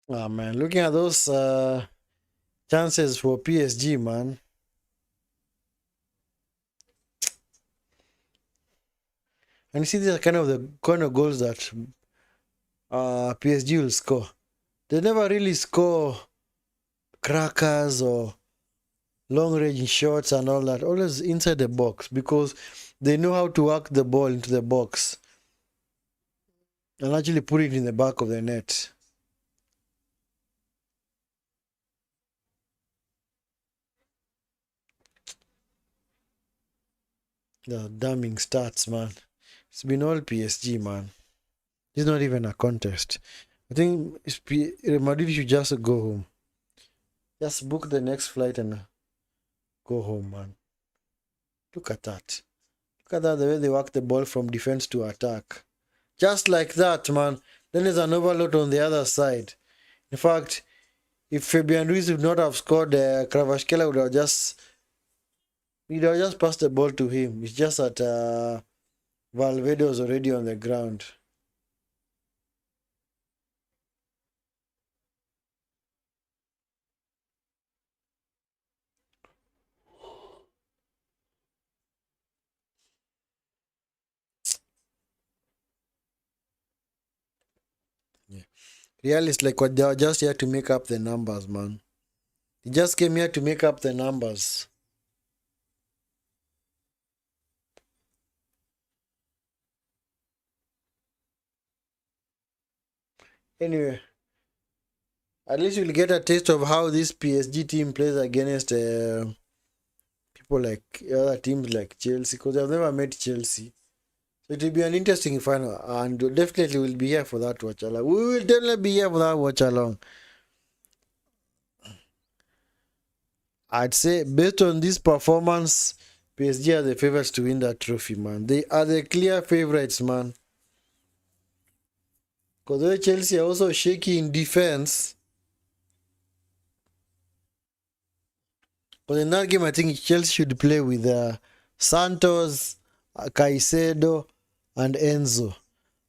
Ah man, looking at those chances for PSG, man. And you see, these are kind of goals that PSG will score. They never really score crackers or long range shots and all that. Always inside the box because they know how to work the ball into the box and actually put it in the back of the net. The damning stats, man. It's been all PSG, man. It's not even a contest. I think Real Madrid should just go home. Just book the next flight and go home, man. Look at that. Look at that, the way they work the ball from defense to attack. Just like that, man. Then there's an overload on the other side. In fact, if Fabian Ruiz would not have scored, Kravashkela would have just passed the ball to him. It's just that Valverde was already on the ground. Yeah. Real is like what they are just here to make up the numbers, man. They just came here to make up the numbers. Anyway, at least you'll get a taste of how this PSG team plays against people like other teams like Chelsea, because I've never met Chelsea. So it will be an interesting final, and definitely we'll be here for that watch along. We will definitely be here for that watch along. I'd say based on this performance, PSG are the favorites to win that trophy, man. They are the clear favorites, man. Because Chelsea are also shaky in defense. But in that game, I think Chelsea should play with Santos, Caicedo, and Enzo.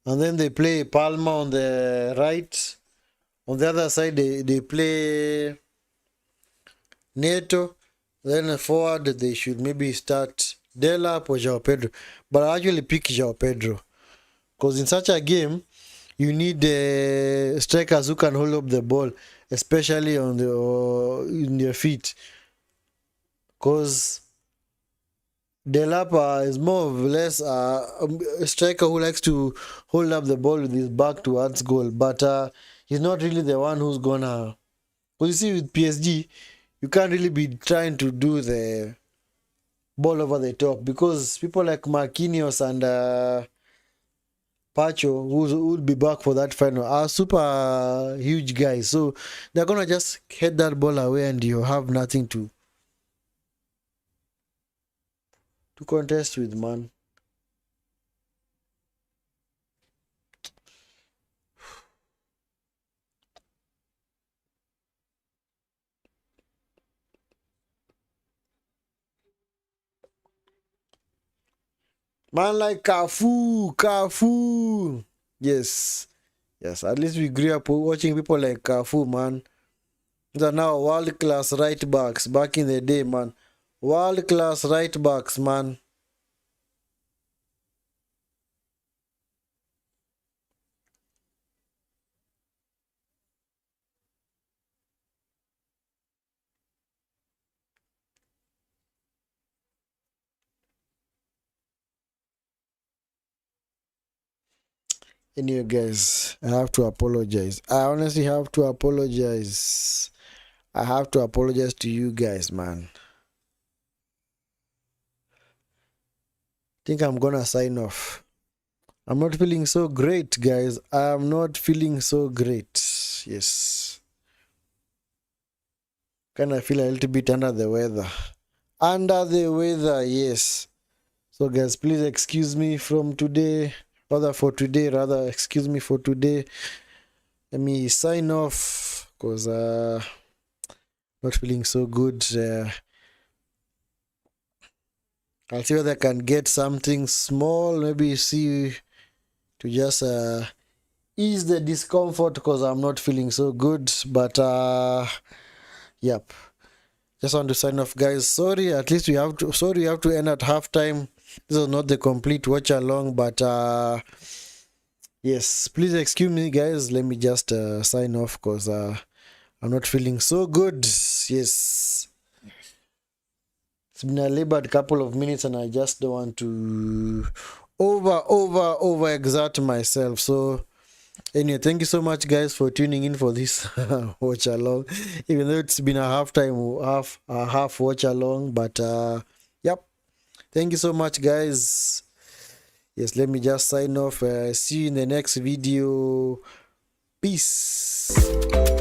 And then they play Palma on the right. On the other side, they play Neto. Then forward, they should maybe start Delap or João Pedro. But I actually pick João Pedro. Because in such a game, you need strikers who can hold up the ball, especially on the in their feet. Because Delapa is more or less a striker who likes to hold up the ball with his back towards goal, but he's not really the one who's gonna. Well, you see, with PSG, you can't really be trying to do the ball over the top because people like Marquinhos and Pacho, who will be back for that final, are super huge guys. So they're gonna just head that ball away, and you have nothing to contest with, man. Man like Cafu. Yes, yes. At least we grew up watching people like Cafu, man. They're now world class right backs. Back in the day, man, world class right backs, man. Anyway, guys, I have to apologize. I honestly have to apologize. I have to apologize to you guys, man. Think I'm gonna sign off. I'm not feeling so great, guys. I'm not feeling so great. Yes. Kind of feel a little bit under the weather. Under the weather, yes. So, guys, please excuse me from today. Rather, excuse me for today. Let me sign off because not feeling so good. I'll see whether I can get something small, maybe see to just ease the discomfort because I'm not feeling so good. But yep. Just want to sign off, guys. Sorry, at least we have to. Sorry, we have to end at halftime. This is not the complete watch along, but yes, please excuse me, guys. Let me just sign off because I'm not feeling so good. Yes, it's been a labored couple of minutes, and I just don't want to over exert myself. So anyway, thank you so much, guys, for tuning in for this watch along. Even though it's been a half watch along, but yep. Thank you so much, guys. Yes, let me just sign off. See you in the next video. Peace.